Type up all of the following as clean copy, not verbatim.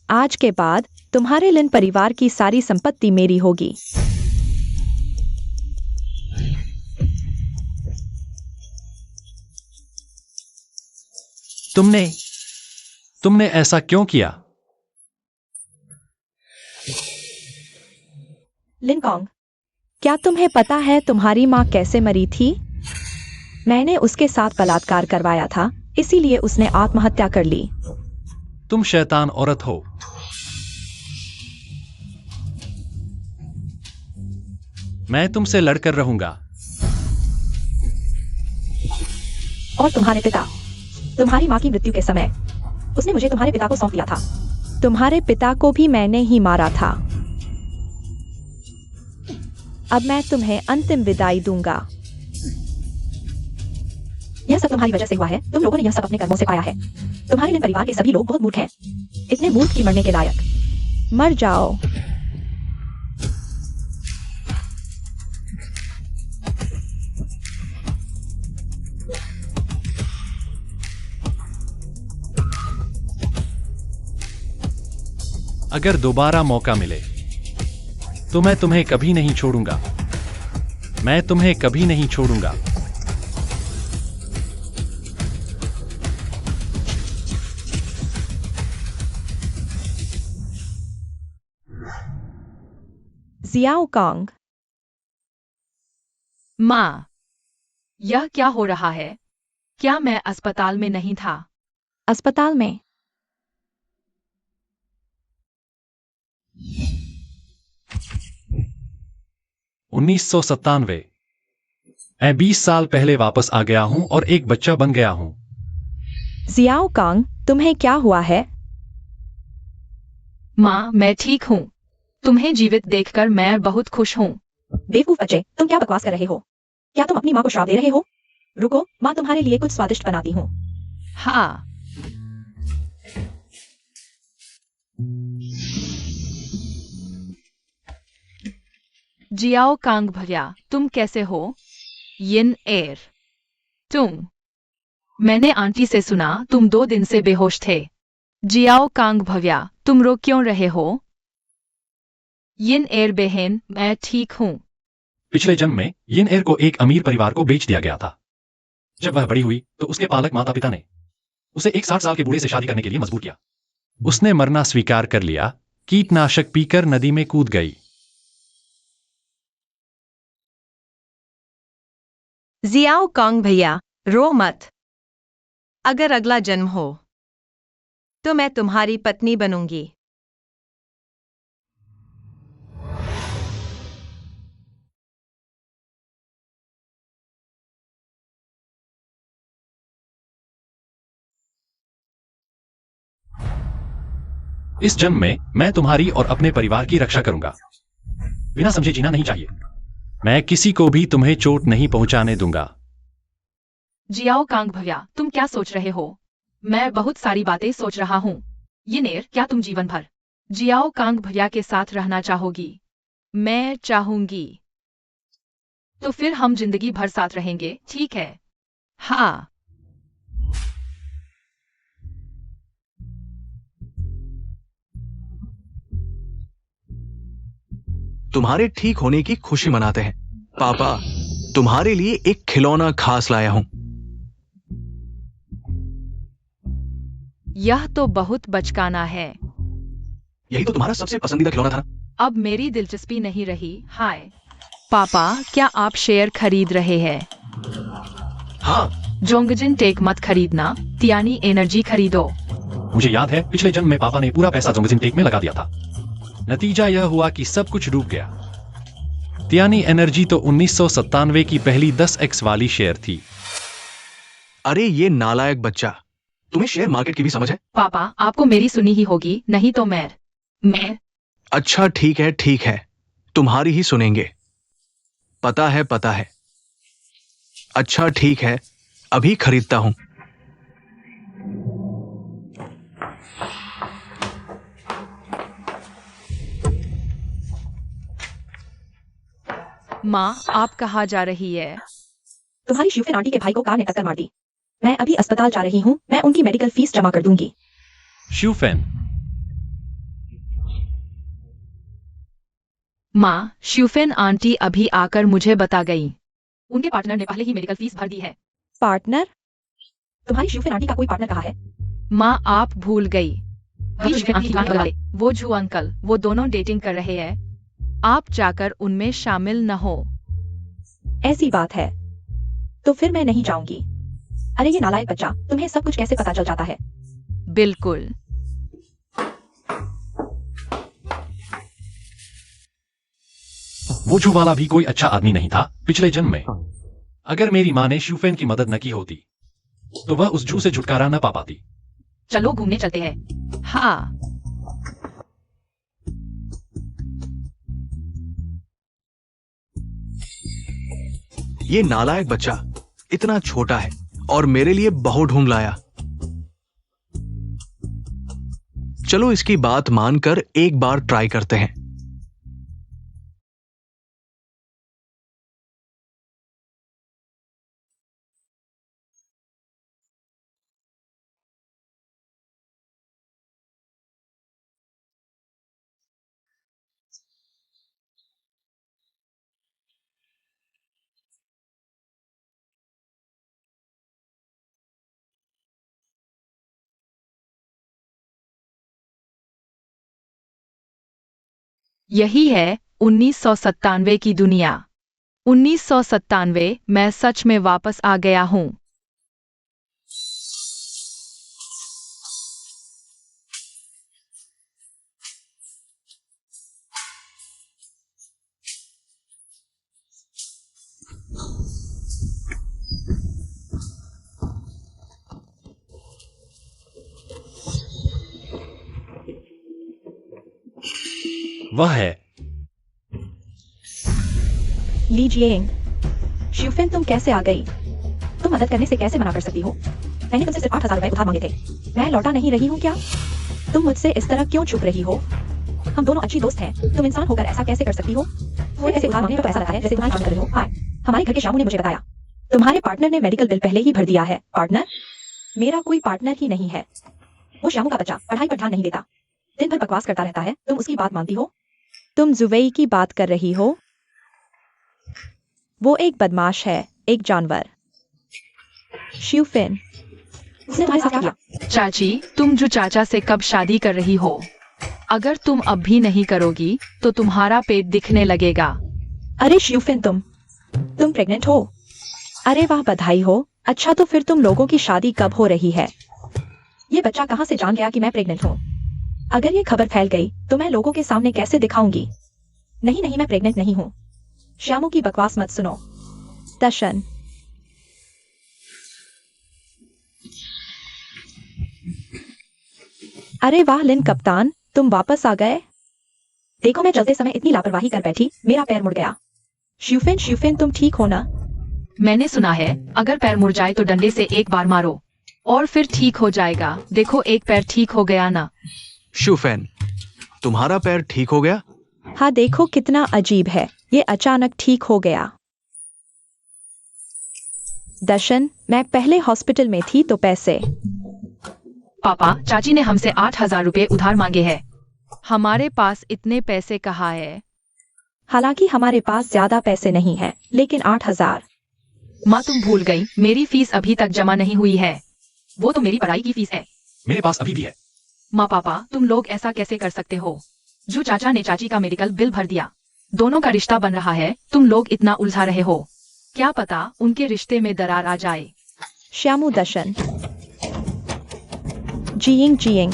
आज के बाद तुम्हारे लिन परिवार की सारी संपत्ति मेरी होगी। तुमने ऐसा क्यों किया? लिनकॉन्ग, क्या तुम्हें पता है तुम्हारी माँ कैसे मरी थी? मैंने उसके साथ बलात्कार करवाया था, इसीलिए उसने आत्महत्या कर ली। तुम शैतान औरत हो। मैं तुमसे लड़कर रहूंगा। और तुम्हारे पिता, तुम्हारी माँ की मृत्यु के समय उसने मुझे तुम्हारे पिता को सौंप दिया था। तुम्हारे पिता को भी मैंने ही मारा था। अब मैं तुम्हें अंतिम विदाई दूंगा। यह सब तुम्हारी वजह से हुआ है। तुम लोगों ने यह सब अपने कर्मों से पाया है। तुम्हारे लिन परिवार के सभी लोग बहुत मूर्ख हैं, इतने मूर्ख की मरने के लायक। मर जाओ। अगर दोबारा मौका मिले तो मैं तुम्हें कभी नहीं छोड़ूंगा। मैं तुम्हें कभी नहीं छोड़ूंगा। Jiao Kang. माँ, यह क्या हो रहा है? क्या मैं अस्पताल में नहीं था? अस्पताल में? 1997। मैं 20 साल पहले वापस आ गया हूं और एक बच्चा बन गया हूं। जियाओ कांग, तुम्हें क्या हुआ है? माँ, मैं ठीक हूँ। तुम्हें जीवित देखकर मैं बहुत खुश हूँ। बेवकूफ बच्चे, तुम क्या बकवास कर रहे हो? क्या तुम अपनी माँ को श्राप दे रहे हो? रुको, माँ तुम्हारे लिए कुछ स्वादिष्ट बनाती हूँ। हाँ। जियाओ कांग भैया, तुम कैसे हो? यिन एर, मैंने आंटी से सुना तुम 2 दिन से बेहोश थे। जियाओ कांग भैया, तुम रो क्यों रहे हो? यिन एर बहन, मैं ठीक हूँ। पिछले जन्म में यिन एर को एक अमीर परिवार को बेच दिया गया था। जब वह बड़ी हुई तो उसके पालक माता पिता ने उसे एक 60 साल के बूढ़े से शादी करने के लिए मजबूर किया। उसने मरना स्वीकार कर लिया, कीटनाशक पीकर नदी में कूद गई। जियाओ कांग भैया, रो मत। अगर अगला जन्म हो तो मैं तुम्हारी पत्नी बनूंगी। इस जन्म में मैं तुम्हारी और अपने परिवार की रक्षा करूंगा। बिना समझे जीना नहीं चाहिए। मैं किसी को भी तुम्हें चोट नहीं पहुंचाने दूंगा। जियाओ कांग भैया, तुम क्या सोच रहे हो? मैं बहुत सारी बातें सोच रहा हूँ। यिन एर, क्या तुम जीवन भर जियाओ कांग भैया के साथ रहना चाहोगी? मैं चाहूंगी। तो फिर हम जिंदगी भर साथ रहेंगे, ठीक है? हाँ। तुम्हारे ठीक होने की खुशी मनाते हैं। पापा, तुम्हारे लिए एक खिलौना खास लाया हूं। यह तो बहुत बचकाना है। यही तो तुम्हारा सबसे पसंदीदा खिलौना था ना? अब मेरी दिलचस्पी नहीं रही। हाय पापा, क्या आप शेयर खरीद रहे हैं? हाँ। जोंगजिन टेक मत खरीदना, तियानी एनर्जी खरीदो। मुझे याद है पिछले जन्म में पापा ने पूरा पैसा जोंगजिन टेक में लगा दिया था। नतीजा यह हुआ कि सब कुछ डूब गया। तियानी एनर्जी तो 1997 की पहली 10x वाली शेयर थी। अरे ये नालायक बच्चा, तुम्हें शेयर मार्केट की भी समझ है? पापा, आपको मेरी सुनी ही होगी, नहीं तो मैं अच्छा ठीक है, तुम्हारी ही सुनेंगे। पता है। अच्छा ठीक है, अभी खरीदता हूं। माँ, आप कहाँ जा रही है? तुम्हारी शिवफिन आंटी के भाई को कार ने टक्कर मार दी। मैं अभी अस्पताल जा रही हूँ। मैं उनकी मेडिकल फीस जमा कर दूंगी। शिवफेन, माँ, शिवफेन आंटी अभी आकर मुझे बता गई। उनके पार्टनर ने पहले ही मेडिकल फीस भर दी है। पार्टनर? तुम्हारी शिवफिन आंटी का कोई पार्टनर कहाँ है? माँ, आप भूल गई। वही शिवफेन आंटी की गांठ वाले, वो झू अंकल, वो दोनों डेटिंग कर रहे हैं। आप जाकर उनमें शामिल न हो। ऐसी बात है तो फिर मैं नहीं जाऊंगी। अरे ये नालायक बच्चा, तुम्हें सब कुछ कैसे पता चल जाता है? बिल्कुल। वो वाला भी कोई अच्छा आदमी नहीं था पिछले जन्म में। अगर मेरी माँ ने शिवफेन की मदद न की होती तो वह उस जू से छुटकारा न पा पाती। चलो घूमने चलते हैं। हाँ। ये नालायक बच्चा इतना छोटा है और मेरे लिए बहुत ढूंढ लाया। चलो इसकी बात मानकर एक बार ट्राई करते हैं। यही है 1997 की दुनिया। 1997 मैं सच में वापस आ गया हूँ। वह है। लीजिए। शिवफेन, तुम कैसे आ गई? तुम मदद करने से कैसे मना कर सकती हो? मैंने तुमसे सिर्फ 8,000 रुपए उधार मांगे थे। मैं लौटा नहीं रही हूँ क्या? तुम मुझसे इस तरह क्यों छुप रही हो? हम दोनों अच्छी दोस्त हैं। तुम इंसान होकर ऐसा कैसे कर सकती हो? वो ऐसे उधार मांगने पर तो ऐसा लगता है जैसे तुम्हारी काम कर रहे हो। हाय, हमारे घर के शामू ने मुझे बताया तुम्हारे पार्टनर ने मेडिकल बिल पहले ही भर दिया है। पार्टनर? मेरा कोई पार्टनर ही नहीं है। वो श्यामू का बच्चा पढ़ाई पर ध्यान नहीं देता, दिन भर बकवास करता रहता है। तुम उसकी बात मानती हो? तुम जुवई की बात कर रही हो? वो एक बदमाश है, एक जानवर। शिवफिन, उसने तुम्हारे साथ क्या किया? चाची, तुम जो चाचा से कब शादी कर रही हो? अगर तुम अब भी नहीं करोगी तो तुम्हारा पेट दिखने लगेगा। अरे शिवफिन, तुम प्रेग्नेंट हो? अरे वाह, बधाई हो। अच्छा तो फिर तुम लोगों की शादी कब हो रही है? ये बच्चा कहाँ से जान गया कि मैं प्रेग्नेंट हूँ? अगर ये खबर फैल गई तो मैं लोगों के सामने कैसे दिखाऊंगी? नहीं नहीं, मैं प्रेग्नेंट नहीं हूँ। श्यामू की बकवास मत सुनो। दशन। अरे वाह लिन कप्तान, तुम वापस आ गए। देखो मैं चलते समय इतनी लापरवाही कर बैठी, मेरा पैर मुड़ गया। शिवफिन, शिवफिन, तुम ठीक हो ना? मैंने सुना है अगर पैर मुड़ जाए तो डंडे से एक बार मारो और फिर ठीक हो जाएगा। देखो एक पैर ठीक हो गया ना। शिवफेन, तुम्हारा पैर ठीक हो गया? हाँ, देखो कितना अजीब है, ये अचानक ठीक हो गया। दशन, मैं पहले हॉस्पिटल में थी तो पैसे। पापा, चाची ने हमसे 8,000 रुपए उधार मांगे हैं। हमारे पास इतने पैसे कहाँ है? हालांकि हमारे पास ज्यादा पैसे नहीं हैं, लेकिन 8,000। माँ, तुम भूल गई, मेरी फीस अभी तक जमा नहीं हुई है। वो तो मेरी पढ़ाई की फीस है। मेरे पास अभी भी है। माँ पापा, तुम लोग ऐसा कैसे कर सकते हो? जो चाचा ने चाची का मेडिकल बिल भर दिया, दोनों का रिश्ता बन रहा है, तुम लोग इतना उलझा रहे हो। क्या पता उनके रिश्ते में दरार आ जाए। श्यामू, दशन। जियिंग जियिंग।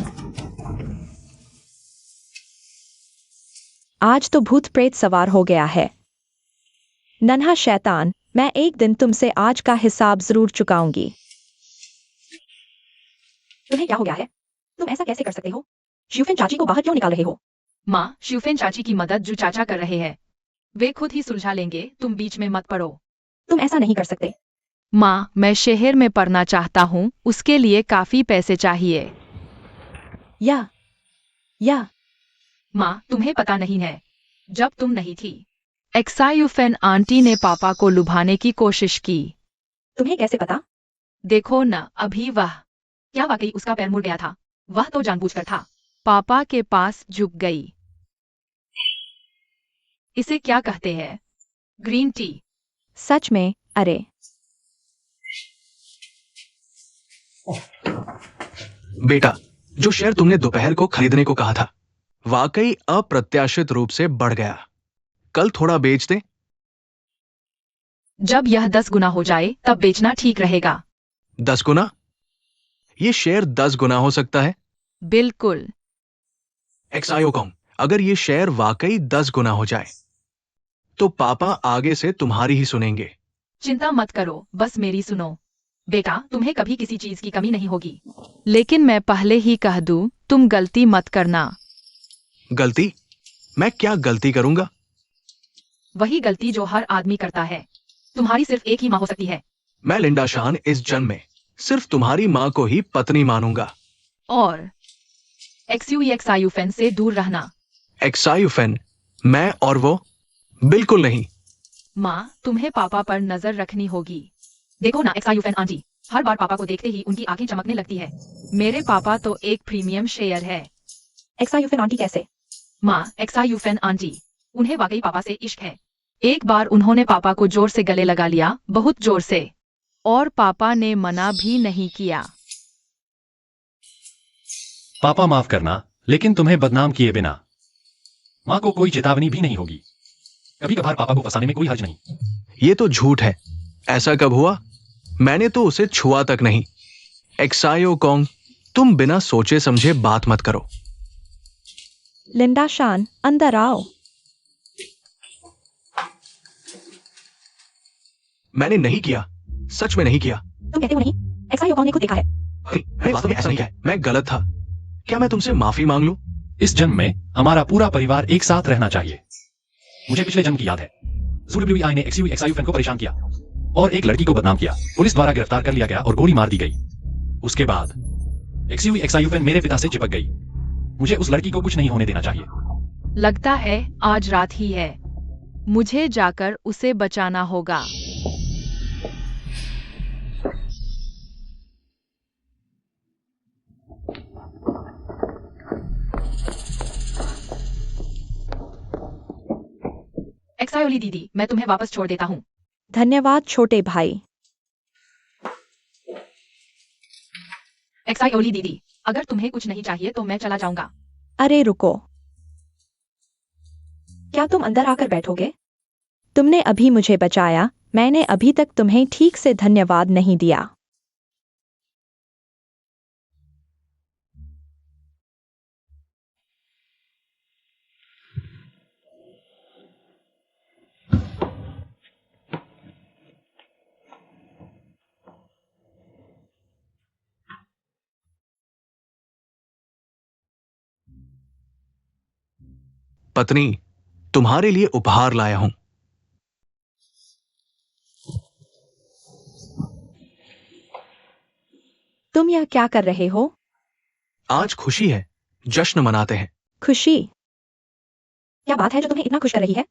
आज तो भूत प्रेत सवार हो गया है। नन्हा शैतान, मैं एक दिन तुमसे आज का हिसाब जरूर चुकाऊंगी। तुम्हें क्या हो गया है? तुम ऐसा कैसे कर सकते हो? शिवफिन चाची को बाहर क्यों निकाल रहे हो? माँ, शिवफेन चाची की मदद जो चाचा कर रहे हैं, वे खुद ही सुलझा लेंगे, तुम बीच में मत पड़ो। तुम ऐसा नहीं कर सकते। माँ, मैं शहर में पढ़ना चाहता हूँ, उसके लिए काफी पैसे चाहिए। या माँ, तुम्हें पता नहीं है, जब तुम नहीं थी एक्सायुफेन आंटी ने पापा को लुभाने की कोशिश की। तुम्हें कैसे पता? देखो न, अभी वह। क्या वाकई उसका पैर मुड़ गया था? वह तो जानबूझकर था। पापा के पास झुक गई। इसे क्या कहते हैं? Green tea. सच में? अरे बेटा, जो शेयर तुमने दोपहर को खरीदने को कहा था, वाकई अप्रत्याशित रूप से बढ़ गया। कल थोड़ा बेच दे। जब यह 10 गुना हो जाए तब बेचना ठीक रहेगा। 10 गुना? ये शेयर 10 गुना हो सकता है? बिल्कुल। एक्सायोकॉम, अगर ये शेयर वाकई 10 गुना हो जाए तो पापा आगे से तुम्हारी ही सुनेंगे। चिंता मत करो, बस मेरी सुनो। बेटा, तुम्हें कभी किसी चीज की कमी नहीं होगी। लेकिन मैं पहले ही कह दूं, तुम गलती मत करना। गलती? मैं क्या गलती करूंगा? वही गलती जो हर आदमी करता है। तुम्हारी सिर्फ एक ही माँ हो सकती है। मैं लिंडा शान इस जन्म में सिर्फ तुम्हारी माँ को ही पत्नी मानूंगा। और एक्सायुफेन से दूर रहना। एक्सायुफेन? मैं और वो? बिल्कुल नहीं। माँ, तुम्हें पापा पर नजर रखनी होगी। देखो ना एक्सायुफेन आंटी, हर बार पापा को देखते ही उनकी आंखें चमकने लगती है। मेरे पापा तो एक प्रीमियम शेयर है। एक्सायुफेन आंटी कैसे? माँ, एक्सायुफेन आंटी, उन्हें वाकई पापा से इश्क है। एक बार उन्होंने पापा को जोर से गले लगा लिया, बहुत जोर से। और पापा ने मना भी नहीं किया। पापा माफ करना, लेकिन तुम्हें बदनाम किए बिना माँ को कोई चेतावनी भी नहीं होगी। कभी कभार पापा को फंसाने में कोई हर्ज नहीं। ये तो झूठ है। ऐसा कब हुआ? मैंने तो उसे छुआ तक नहीं। एक्सायोकॉन्ग, तुम बिना सोचे समझे बात मत करो। लिंडा शान, अंदर आओ। मैंने नहीं किया, सच में नहीं किया। तुम कहते हो नहीं? एक्सायुकॉन्ग ने खुद देखा है। नहीं, वास्तव में ऐसा नहीं है। मैं गलत था। क्या मैं तुमसे माफी मांग लूं? इस जन्म में हमारा पूरा परिवार एक साथ रहना चाहिए। मुझे पिछले जन्म की याद है। ZWI ने एक्सायुफेन को परेशान किया और एक लड़की को बदनाम किया। पुलिस द्वारा गिरफ्तार कर लिया गया और गोली मार दी गई। उसके बाद एक्सायुफेन मेरे पिता से चिपक गई। मुझे उस लड़की को कुछ नहीं होने देना चाहिए। लगता है आज रात ही है। मुझे जाकर उसे बचाना होगा। एक्सायोली दीदी, मैं तुम्हें वापस छोड़ देता हूँ। धन्यवाद छोटे भाई। एक्सायोली दीदी, अगर तुम्हें कुछ नहीं चाहिए तो मैं चला जाऊंगा। अरे रुको, क्या तुम अंदर आकर बैठोगे? तुमने अभी मुझे बचाया, मैंने अभी तक तुम्हें ठीक से धन्यवाद नहीं दिया। पत्नी, तुम्हारे लिए उपहार लाया हूं। तुम यह क्या कर रहे हो? आज खुशी है, जश्न मनाते हैं। खुशी? क्या बात है जो तुम्हें इतना खुश कर रही है?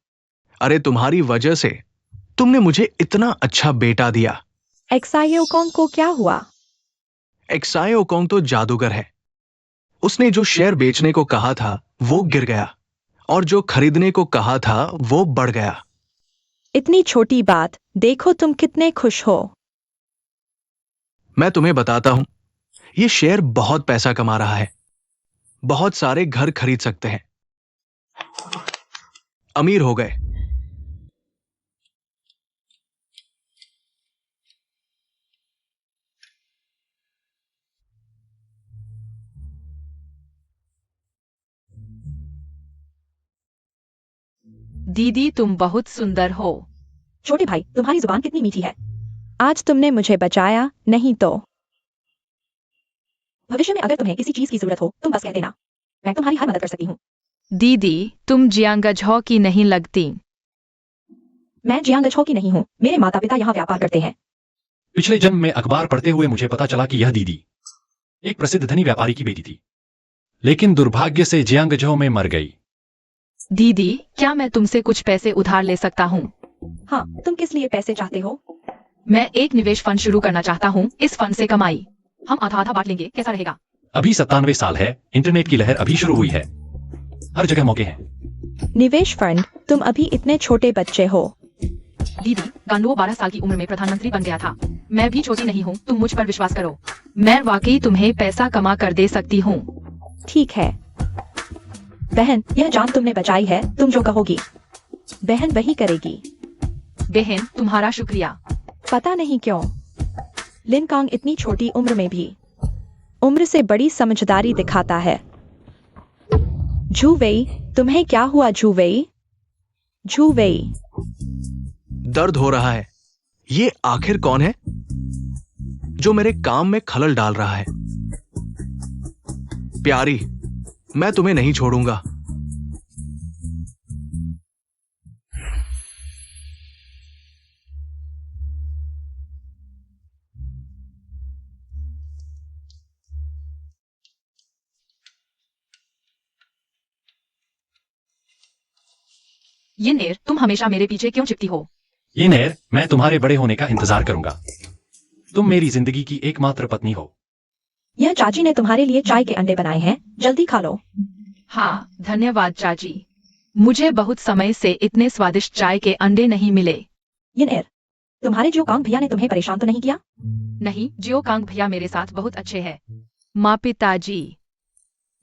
अरे तुम्हारी वजह से तुमने मुझे इतना अच्छा बेटा दिया। एक्सायुकॉन्ग को क्या हुआ? एक्सायोकॉन्ग तो जादूगर है। उसने जो शेयर बेचने को कहा था वो गिर गया और जो खरीदने को कहा था वो बढ़ गया। इतनी छोटी बात, देखो तुम कितने खुश हो। मैं तुम्हें बताता हूं, ये शेयर बहुत पैसा कमा रहा है। बहुत सारे घर खरीद सकते हैं। अमीर हो गए। दीदी, तुम बहुत सुंदर हो। छोटे भाई, तुम्हारी जुबान कितनी मीठी है। आज तुमने मुझे बचाया, नहीं तो भविष्य में अगर तुम्हें किसी चीज की जरूरत हो तुम बस कह देना, मैं तुम्हारी हर मदद कर सकती हूँ। दीदी, तुम जियांगझौ की नहीं लगती। मैं जियांगझौ की नहीं हूँ, मेरे माता पिता यहाँ व्यापार करते हैं। पिछले जन्म में अखबार पढ़ते हुए मुझे पता चला कि यह दीदी एक प्रसिद्ध धनी व्यापारी की बेटी थी, लेकिन दुर्भाग्य से जियांगझौ में मर गई। दीदी, क्या मैं तुमसे कुछ पैसे उधार ले सकता हूँ? हाँ, तुम किस लिए पैसे चाहते हो? मैं एक निवेश फंड शुरू करना चाहता हूँ। इस फंड से कमाई हम आधा आधा बांट लेंगे, कैसा रहेगा? अभी 97 साल है, इंटरनेट की लहर अभी शुरू हुई है, हर जगह मौके हैं। निवेश फंड? तुम अभी इतने छोटे बच्चे हो। दीदी, गांडू 12 साल की उम्र में प्रधानमंत्री बन गया था। मैं भी छोटी नहीं हूँ, तुम मुझ पर विश्वास करो। मैं वाकई तुम्हें पैसा कमा कर दे सकती हूँ। ठीक है बहन, यह जान तुमने बचाई है, तुम जो कहोगी बहन वही करेगी। बहन, तुम्हारा शुक्रिया। पता नहीं क्यों लिन कांग इतनी छोटी उम्र में भी उम्र से बड़ी समझदारी दिखाता है। झू वेई, तुम्हें क्या हुआ झू वेई? झू वेई, दर्द हो रहा है। ये आखिर कौन है जो मेरे काम में खलल डाल रहा है? प्यारी, मैं तुम्हें नहीं छोड़ूंगा। ये नेर, तुम हमेशा मेरे पीछे क्यों चिपती हो? ये नैर, मैं तुम्हारे बड़े होने का इंतजार करूंगा। तुम मेरी जिंदगी की एकमात्र पत्नी हो। यह चाची ने तुम्हारे लिए चाय के अंडे बनाए हैं, जल्दी खा लो। हाँ, धन्यवाद चाची। मुझे बहुत समय से इतने स्वादिष्ट चाय के अंडे नहीं मिले। यिनएर, तुम्हारे जो कांग भैया ने तुम्हें परेशान तो नहीं किया? नहीं, जियो कांग भैया मेरे साथ बहुत अच्छे हैं। माँ पिताजी,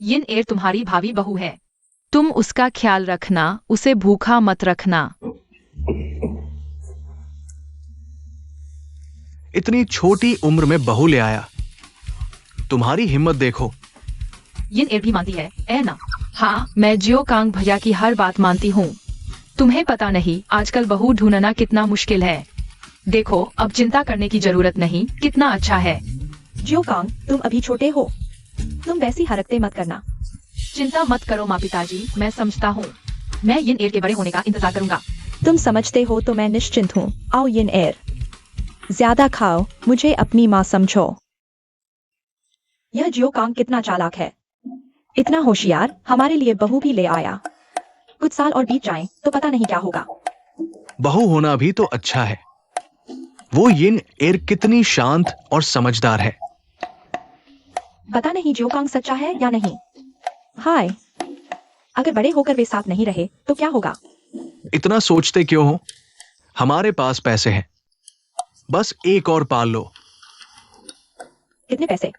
यिन एर तुम्हारी भावी बहू है। तुम उसका ख्याल रखना, उसे भूखा मत रखना। इतनी छोटी उम्र में बहू ले आया। तुम्हारी हिम्मत देखो। यिन एर भी मानती है, ऐ ना? हाँ, मैं जियो कांग भैया की हर बात मानती हूँ। तुम्हें पता नहीं आजकल बहू ढूंढना कितना मुश्किल है। देखो, अब चिंता करने की जरूरत नहीं, कितना अच्छा है। जियो कांग, तुम अभी छोटे हो, तुम वैसी हरकतें मत करना। चिंता मत करो माँ पिताजी, मैं समझता हूँ। मैं यिन एर के बड़े होने का इंतजार करूंगा। तुम समझते हो तो मैं निश्चिंत हूँ। आओ यिनएर, ज्यादा खाओ, मुझे अपनी माँ समझो। यह जियो कांग कितना चालाक है, इतना होशियार, हमारे लिए बहू भी ले आया। कुछ साल और बीत जाएं तो पता नहीं क्या होगा। बहू होना भी तो अच्छा है। वो यिन एर कितनी शांत और समझदार है। पता नहीं जियो कांग सच्चा है या नहीं। हाय, अगर बड़े होकर वे साथ नहीं रहे तो क्या होगा? इतना सोचते क्यों हो? हमारे पास पैसे हैं, बस एक और पाल लो। कितने पैसे?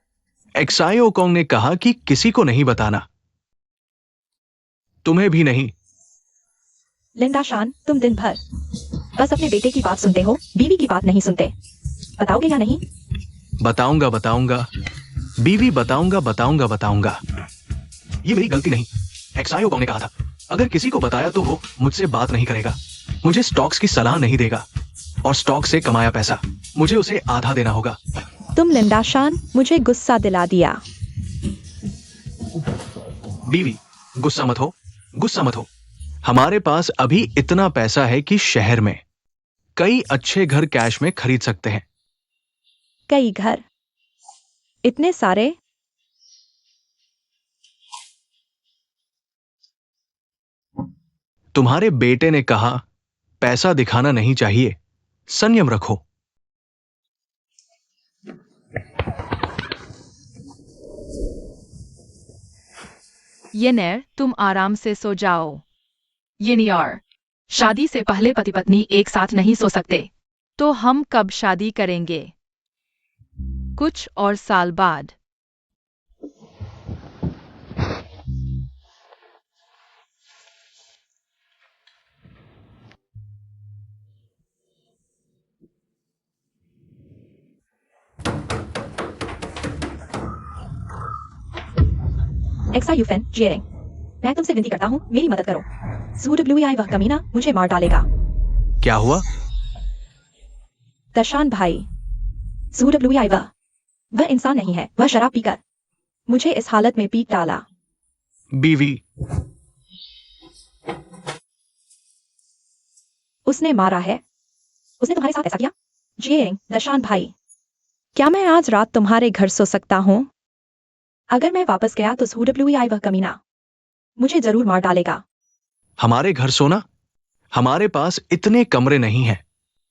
एक्साई ओकोंग ने कहा कि किसी को नहीं बताना, तुम्हें भी नहीं। लिंडा शान, तुम दिन भर बस अपने बेटे की बात सुनते हो, बीवी की बात नहीं सुनते। बताओगे या नहीं? बताऊंगा बताऊंगा, बीवी बताऊंगा बताऊंगा बताऊंगा। ये मेरी गलती नहीं, एक्साई ओकोंग ने कहा था अगर किसी को बताया तो वो मुझसे बात नहीं करेगा, मुझे स्टॉक्स की सलाह नहीं देगा, और स्टॉक से कमाया पैसा मुझे उसे आधा देना होगा। तुम लिंडा शान, मुझे गुस्सा दिला दिया। बीवी, गुस्सा मत हो, गुस्सा मत हो। हमारे पास अभी इतना पैसा है कि शहर में कई अच्छे घर कैश में खरीद सकते हैं। कई घर? इतने सारे? तुम्हारे बेटे ने कहा पैसा दिखाना नहीं चाहिए, संयम रखो। यिनएर, तुम आराम से सो जाओ। यिनएर, शादी से पहले पति पत्नी एक साथ नहीं सो सकते। तो हम कब शादी करेंगे? कुछ और साल बाद। एक्सा यूफेन जिएरेंग, मैं तुमसे विनती करता हूँ, मेरी मदद करो। SWI वह कमीना मुझे मार डालेगा। क्या हुआ? दशान भाई, SWI वह इंसान नहीं है, वह शराब पीकर मुझे इस हालत में पीट डाला। बीवी, उसने मारा है, उसने तुम्हारे साथ ऐसा किया? जिएरेंग, दशान भाई, क्या मैं आज रात तुम्हारे घर सो सकता हूँ? अगर मैं वापस गया तो SWI वह कमीना मुझे जरूर मार डालेगा। हमारे घर सोना? हमारे पास इतने कमरे नहीं हैं।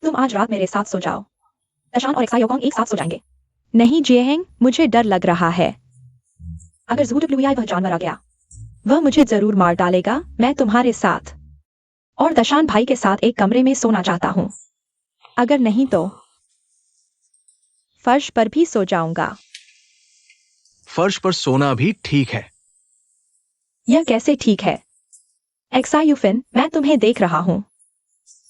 तुम आज रात मेरे साथ सो जाओ। दशान और एक्सायोकोंग एक साथ सो जाएंगे। नहीं जिएहेंग, मुझे डर लग रहा है। अगर ज़ूडब्ल्यूआई वह जानवर आ गया, वह मुझे जरूर मार डालेगा। मैं तुम्हारे साथ और दशान भाई के साथ एक कमरे में सोना चाहता हूँ। अगर नहीं तो फर्श पर भी सो जाऊंगा। फर्श पर सोना भी ठीक है। यह कैसे ठीक है? एक्सायुफिन, मैं तुम्हें देख रहा हूँ।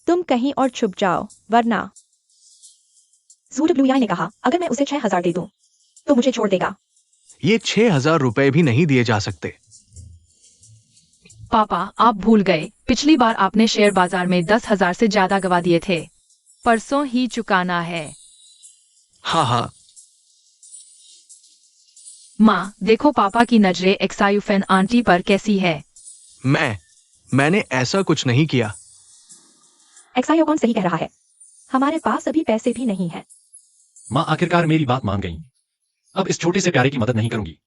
तुम कहीं और छुप जाओ, वरना ज़ूडब्ल्यूआई ने कहा अगर मैं उसे 6,000 दे दूं, तो मुझे छोड़ देगा। ये 6,000 रुपए भी नहीं दिए जा सकते। पापा, आप भूल गए, पिछली बार आपने शेयर बाजार में 10,000 से ज्यादा गवा दिए थे। परसों ही चुकाना है। हाँ हाँ। माँ, देखो पापा की नजरें एक्सायुफेन आंटी पर कैसी है। मैंने ऐसा कुछ नहीं किया। एक्सायोकोंग सही कह रहा है। हमारे पास अभी पैसे भी नहीं है। माँ आखिरकार मेरी बात मान गई। अब इस छोटे से प्यारे की मदद नहीं करूंगी।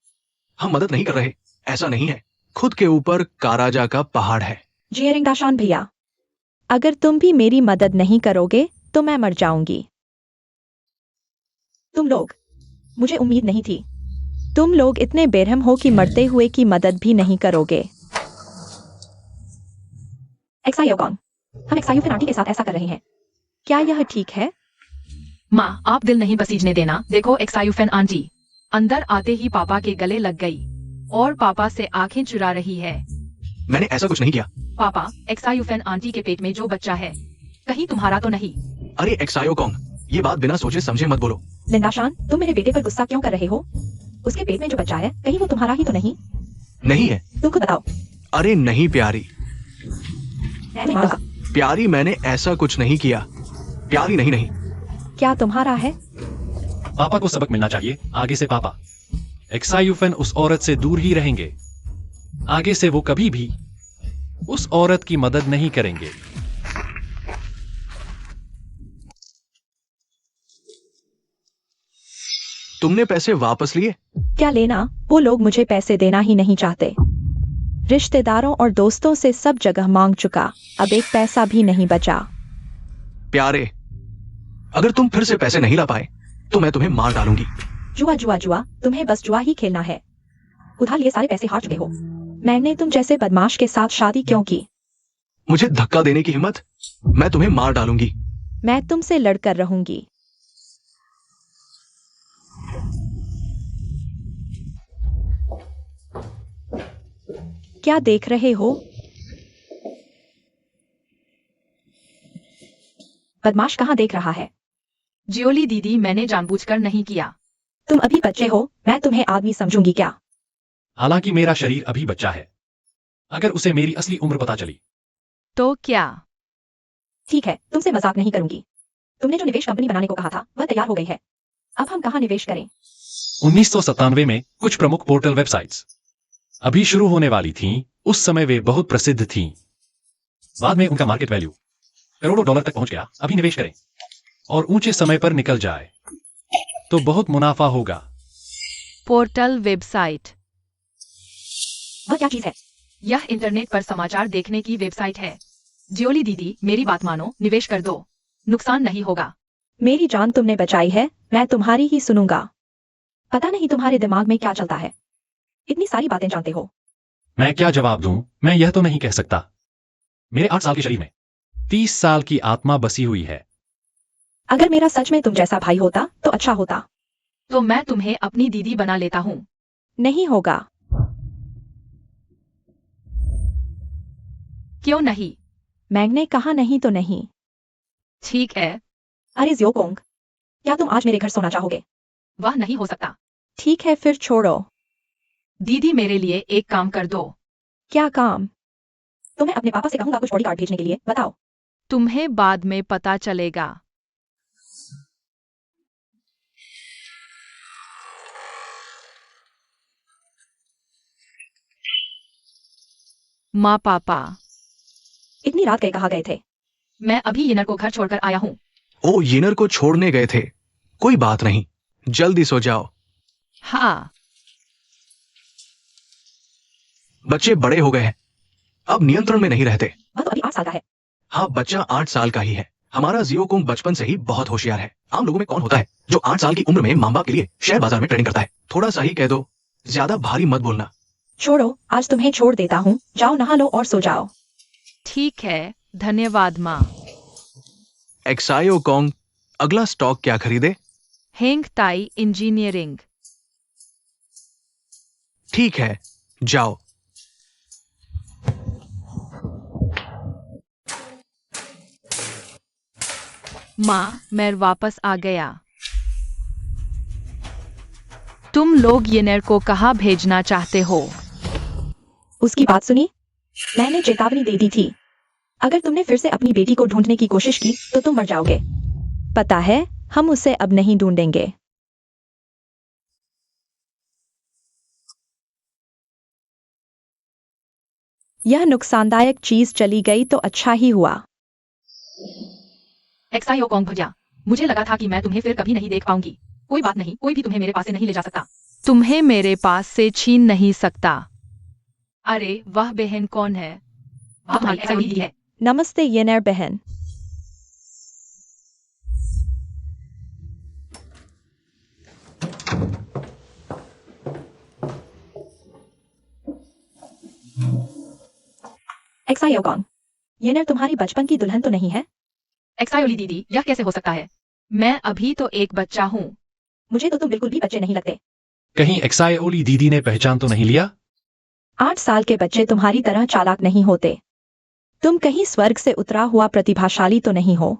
हम मदद नहीं कर रहे, ऐसा नहीं है। खुद के ऊपर काराजा का पहाड़ है। जियरिंग दाशान भैया, अगर तुम भी मेरी मदद नहीं करोगे तो मैं मर जाऊंगी। तुम लोग, मुझे उम्मीद नहीं थी। तुम लोग इतने बेरहम हो कि मरते हुए की मदद भी नहीं करोगे। एक्सायोकोंग, हम एक्सायुफिन आंटी के साथ ऐसा कर रहे हैं। क्या यह ठीक है? माँ, आप दिल नहीं बसीजने देना। देखो एक्सायुफेन आंटी अंदर आते ही पापा के गले लग गई और पापा से आंखें चुरा रही है। मैंने ऐसा कुछ नहीं किया। पापा, एक्सायुफेन आंटी के पेट में जो बच्चा है, कहीं तुम्हारा तो नहीं? अरे एक्सायोकोंग, ये बात बिना सोचे समझे मत बोलो। लिंडाशान, तुम मेरे बेटे पर गुस्सा क्यों कर रहे हो? उसके पेट में जो बच्चा है, कहीं वो तुम्हारा ही तो नहीं? नहीं है। तुम खुद बताओ। अरे नहीं प्यारी, मैंने कहा, प्यारी मैंने ऐसा कुछ नहीं किया। प्यारी नहीं नहीं। क्या तुम्हारा है? पापा को सबक मिलना चाहिए। आगे से पापा एक्सायुफेन उस औरत से दूर ही रहेंगे। आगे से वो कभी भी उस औरत की मदद नहीं करेंगे। तुमने पैसे वापस लिए? क्या लेना? वो लोग मुझे पैसे देना ही नहीं चाहते। रिश्तेदारों और दोस्तों से सब जगह मांग चुका, अब एक पैसा भी नहीं बचा। प्यारे, अगर तुम फिर से पैसे नहीं ला पाए तो मैं तुम्हें मार डालूंगी। जुआ जुआ जुआ, तुम्हें बस जुआ ही खेलना है। उधार लिए सारे पैसे हार चुके हो। मैंने तुम जैसे बदमाश के साथ शादी क्यों की? मुझे धक्का देने की हिम्मत? मैं तुम्हें मार डालूंगी। मैं तुमसे लड़कर रहूंगी। क्या देख रहे हो? बदमाश कहाँ देख रहा है? जियोली दीदी, मैंने जानबूझकर नहीं किया। तुम अभी बच्चे हो, मैं तुम्हें आदमी समझूंगी क्या? हालांकि मेरा शरीर अभी बच्चा है। अगर उसे मेरी असली उम्र पता चली तो क्या? ठीक है, तुमसे मजाक नहीं करूंगी। तुमने जो निवेश कंपनी बनाने को कहा था, वह तैयार हो गई है। अब हम कहाँ निवेश करें? 1997 में कुछ प्रमुख पोर्टल वेबसाइट्स अभी शुरू होने वाली थीं। उस समय वे बहुत प्रसिद्ध थीं। बाद में उनका मार्केट वैल्यू करोड़ों डॉलर तक पहुंच गया। अभी निवेश करें और ऊंचे समय पर निकल जाए तो बहुत मुनाफा होगा। Portal website? वह क्या चीज है? यह इंटरनेट पर समाचार देखने की वेबसाइट है। जियोली दीदी, मेरी बात मानो, निवेश कर दो, नुकसान नहीं होगा। मेरी जान तुमने बचाई है, मैं तुम्हारी ही सुनूंगा। पता नहीं तुम्हारे दिमाग में क्या चलता है। इतनी सारी बातें जानते हो। मैं क्या जवाब दूं? मैं यह तो नहीं कह सकता। मेरे 8 साल के शरीर में 30 साल की आत्मा बसी हुई है। अगर मेरा सच में तुम जैसा भाई होता तो अच्छा होता। तो मैं तुम्हें अपनी दीदी बना लेता हूँ। नहीं होगा। क्यों नहीं? मैंने कहा नहीं तो नहीं। ठीक है। अरे ज़ियोकोंग, क्या तुम आज मेरे घर सोना चाहोगे? वह नहीं हो सकता। ठीक है, फिर छोड़ो। दीदी, मेरे लिए एक काम कर दो। क्या काम? तो मैं अपने पापा से कहूंगा कुछ बॉडीगार्ड भेजने के लिए। बताओ। तुम्हें बाद में पता चलेगा। माँ, पापा, इतनी रात गए कहाँ गए थे? मैं अभी येनर को घर छोड़कर आया हूँ। ओ, येनर को छोड़ने गए थे। कोई बात नहीं, जल्दी सो जाओ। हाँ। बच्चे बड़े हो गए हैं। अब नियंत्रण में नहीं रहते। वह तो अभी 8 साल का है। हाँ, बच्चा 8 साल का ही है। हमारा जियो कुंग बचपन से ही बहुत होशियार है। आम लोगों में कौन होता है जो 8 साल की उम्र में माँ बाप के लिए शेयर बाजार में ट्रेडिंग करता है? थोड़ा सा ही कह दो, ज्यादा भारी मत बोलना। छोड़ो, आज तुम्हें छोड़ देता हूँ। जाओ नहा लो और सो जाओ। ठीक है, धन्यवाद माँ। एक्सायो कॉन्ग, अगला स्टॉक क्या खरीदे? हेंग ताई इंजीनियरिंग। ठीक है, जाओ। माँ, मैं वापस आ गया। तुम लोग येनेर को कहाँ भेजना चाहते हो? उसकी बात सुनी? मैंने चेतावनी दे दी थी। अगर तुमने फिर से अपनी बेटी को ढूंढने की कोशिश की तो तुम मर जाओगे। पता है, हम उसे अब नहीं ढूंढेंगे। यह नुकसानदायक चीज चली गई तो अच्छा ही हुआ। एक्सायो कॉन्ग भैया, मुझे लगा था कि मैं तुम्हें फिर कभी नहीं देख पाऊंगी। कोई बात नहीं, कोई भी तुम्हें मेरे पास से नहीं ले जा सकता। तुम्हें मेरे पास से छीन नहीं सकता। अरे वह बहन कौन है? वह तुम्हारी एक्सायो दीदी है। नमस्ते येनेर बहन। एक्सायो कौन? येनेर तुम्हारी बचपन की दुल्हन तो नहीं है? एक्सायोली दीदी, यह कैसे हो सकता है? मैं अभी तो एक बच्चा हूँ। मुझे तो तुम बिल्कुल भी बच्चे नहीं लगते। कहीं एक्सायोली दीदी ने पहचान तो नहीं लिया? 8 साल के बच्चे तुम्हारी तरह चालाक नहीं होते। तुम कहीं स्वर्ग से उतरा हुआ प्रतिभाशाली तो नहीं हो?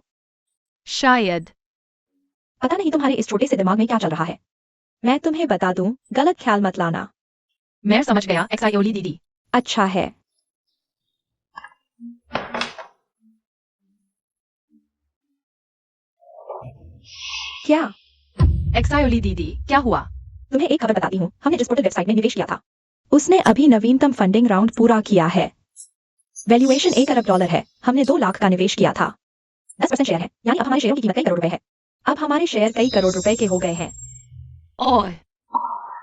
शायद। पता नहीं तुम्हारे इस छोटे से दिमाग में क्या चल रहा है। मैं तुम्हें बता दूं, गलत ख्याल मत लाना। मैं समझ गया एक्सायोली दीदी। अच्छा है। क्या? एक्सायोली दीदी, क्या हुआ? तुम्हें एक खबर बताती हूँ। हमने जिस पोर्टल वेबसाइट में निवेश किया था, उसने अभी नवीनतम फंडिंग राउंड पूरा किया है। वैल्यूएशन $1 अरब है। हमने 2 लाख का निवेश किया था। 10% शेयर है, यानी अब हमारे शेयरों की कीमत कई करोड़ रुपए है। अब हमारे शेयर कई करोड़ रुपए के हो गए हैं। ओह,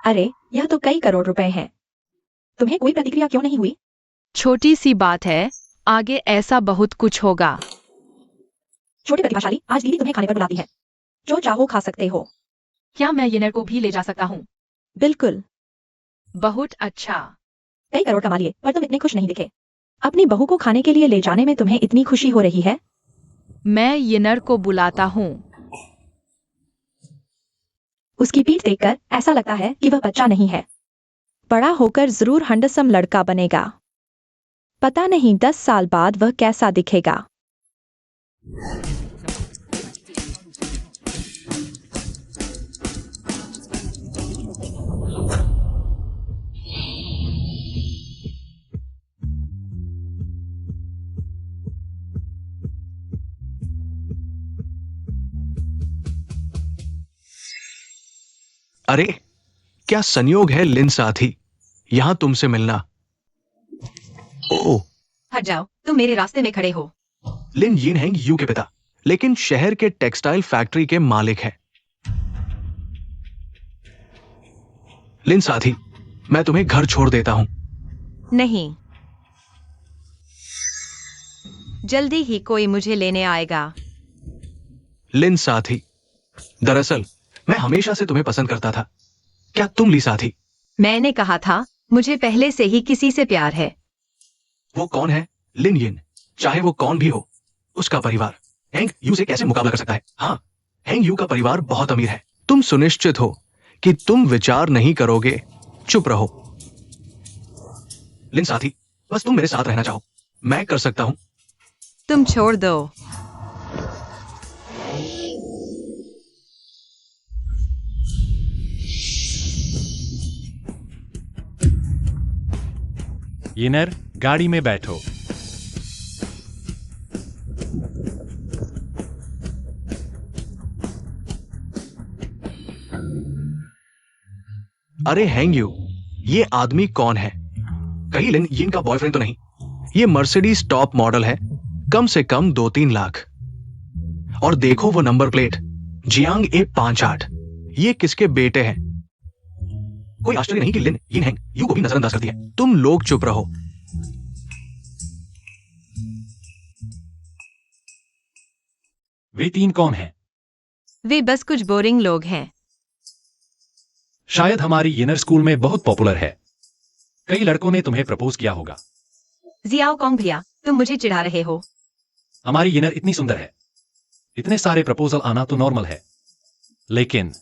अरे, यह तो कई करोड़ रुपए हैं। तुम्हें कोई प्रतिक्रिया क्यों नहीं हुई? छोटी सी बात है, आगे ऐसा बहुत कुछ होगा। छोटे प्रतिभाशाली, आज दीदी तुम्हें खाने पर बुलाती है। जो चाहो खा सकते हो। क्या मैं येनेर को भी ले जा सकता हूँ? बिल्कुल। बहुत अच्छा। कई करोड़ कमा लिए, पर तुम इतने खुश नहीं दिखे। अपनी बहू को खाने के लिए ले जाने में तुम्हें इतनी खुशी हो रही है? मैं येनेर को बुलाता हूँ। उसकी पीठ देखकर ऐसा लगता है कि वह बच्चा नहीं है। बड़ा होकर जरूर हैंडसम लड़का बनेगा। पता नहीं 10 साल बाद वह कैसा दिखेगा। अरे, क्या संयोग है लिन साथी, यहां तुमसे मिलना। ओह, हट जाओ, तुम मेरे रास्ते में खड़े हो। लिन यिन हैंग यू के पिता, लेकिन शहर के टेक्सटाइल फैक्ट्री के मालिक हैं। लिन साथी, मैं तुम्हें घर छोड़ देता हूं। नहीं, जल्दी ही कोई मुझे लेने आएगा। लिन साथी, दरअसल मैं हमेशा से तुम्हें पसंद करता था। क्या तुम ली साथी? मैंने कहा था, मुझे पहले से ही किसी से प्यार है। वो कौन है? लिन यिन, चाहे वो कौन भी हो, उसका परिवार हैंग यू से कैसे मुकाबला कर सकता है? हाँ, हैंग यू का परिवार बहुत अमीर है। तुम सुनिश्चित हो कि तुम विचार नहीं करोगे? चुप रहो। लिन साथी, बस तुम मेरे साथ रहना चाहो, मैं कर सकता हूं। तुम छोड़ दो। येनेर, गाड़ी में बैठो। अरे हैंग यू, ये आदमी कौन है? कहीं लिन यिन का बॉयफ्रेंड तो नहीं? ये मर्सिडीज टॉप मॉडल है, कम से कम 2-3 लाख। और देखो वो नंबर प्लेट, जियांग A58। ये किसके बेटे हैं? कोई आश्चर्य नहीं कि लिन यिन हैंग यू को भी नजरअंदाज करती है। तुम लोग चुप रहो। वे 3 कौन हैं? वे बस कुछ बोरिंग लोग हैं। शायद हमारी यिनर स्कूल में बहुत पॉपुलर है। कई लड़कों ने तुम्हें प्रपोज किया होगा। जियाओ कॉन्ग भैया, तुम मुझे चिढ़ा रहे हो। हमारी यिनर इतनी सुंदर है। इतने सारे प्रपोजल आना तो नॉर्मल है, लेकिन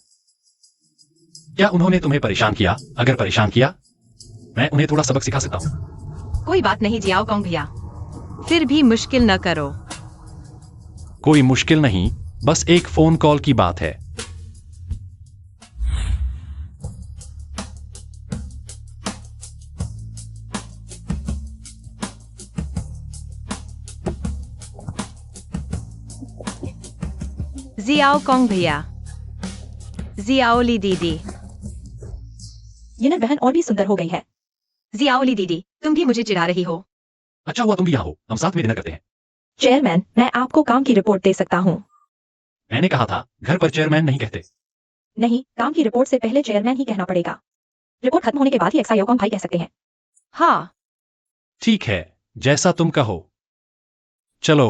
क्या उन्होंने तुम्हें परेशान किया? अगर परेशान किया, मैं उन्हें थोड़ा सबक सिखा सकता हूं। कोई बात नहीं जियाओ कॉन्ग भैया, फिर भी मुश्किल न करो। कोई मुश्किल नहीं, बस एक फोन कॉल की बात है। जियाओ कॉन्ग भैया, जियाओली दीदी। यिनर बहन और भी सुंदर हो गई है। जियाओली दीदी, तुम भी मुझे चिढ़ा रही हो। अच्छा हुआ तुम भी यहाँ हो, हम साथ में डिनर करते हैं। चेयरमैन, मैं आपको काम की रिपोर्ट दे सकता हूँ। मैंने कहा था घर पर चेयरमैन नहीं कहते। नहीं, काम की रिपोर्ट से पहले चेयरमैन ही कहना पड़ेगा। रिपोर्ट खत्म होने के बाद ही एक्सायोकॉन्ग भाई कह सकते हैं। हाँ, ठीक है, जैसा तुम कहो। चलो।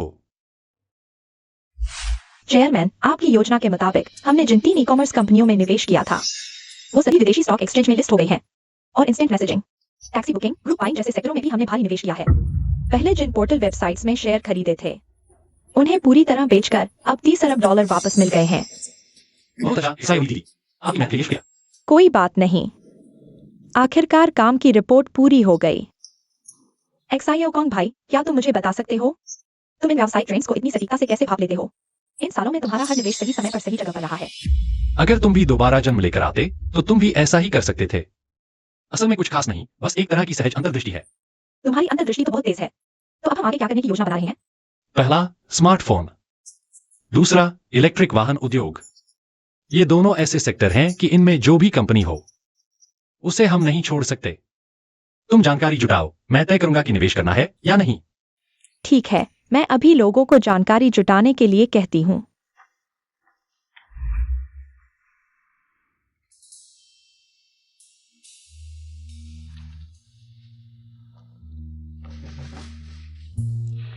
चेयरमैन, आपकी योजना के मुताबिक हमने जिन 3 ई-कॉमर्स कंपनियों में निवेश किया था, वो सभी विदेशी स्टॉक एक्सचेंज में लिस्ट हो गई हैं। और instant messaging, taxi booking, group buying जैसे सेक्टरों में भी हमने भारी निवेश किया है। पहले जिन पोर्टल वेबसाइट्स में शेयर खरीदे थे, उन्हें पूरी तरह बेचकर अब $30 अरब वापस मिल गए हैं। बहुत अच्छा, ईसाई दीदी, आपकी मेहनत के लिए शुक्रिया। कोई बात नहीं, आखिरकार काम की रिपोर्ट पूरी हो गई। एक्सायोकॉन्ग भाई, क्या तुम मुझे बता सकते हो, तुम इन व्यावसायिक ट्रेंड्स को इतनी सटीकता से कैसे भाप लेते हो? इन सालों में तुम्हारा हर निवेश सही समय पर सही जगह पर रहा है। अगर तुम भी दोबारा जन्म लेकर आते, तो तुम भी ऐसा ही कर सकते थे। असल में कुछ खास नहीं, बस एक तरह की सहज अंतर्दृष्टि है। तुम्हारी अंतर्दृष्टि तो बहुत तेज है। तो अब हम आगे क्या करने की योजना बना रहे हैं? पहला, स्मार्टफोन। दूसरा, इलेक्ट्रिक वाहन उद्योग। ये दोनों ऐसे सेक्टर हैं कि इनमें जो भी कंपनी हो, उसे हम नहीं छोड़ सकते। तुम जानकारी जुटाओ, मैं तय करूंगा कि निवेश करना है या नहीं। ठीक है, मैं अभी लोगों को जानकारी जुटाने के लिए कहती हूँ।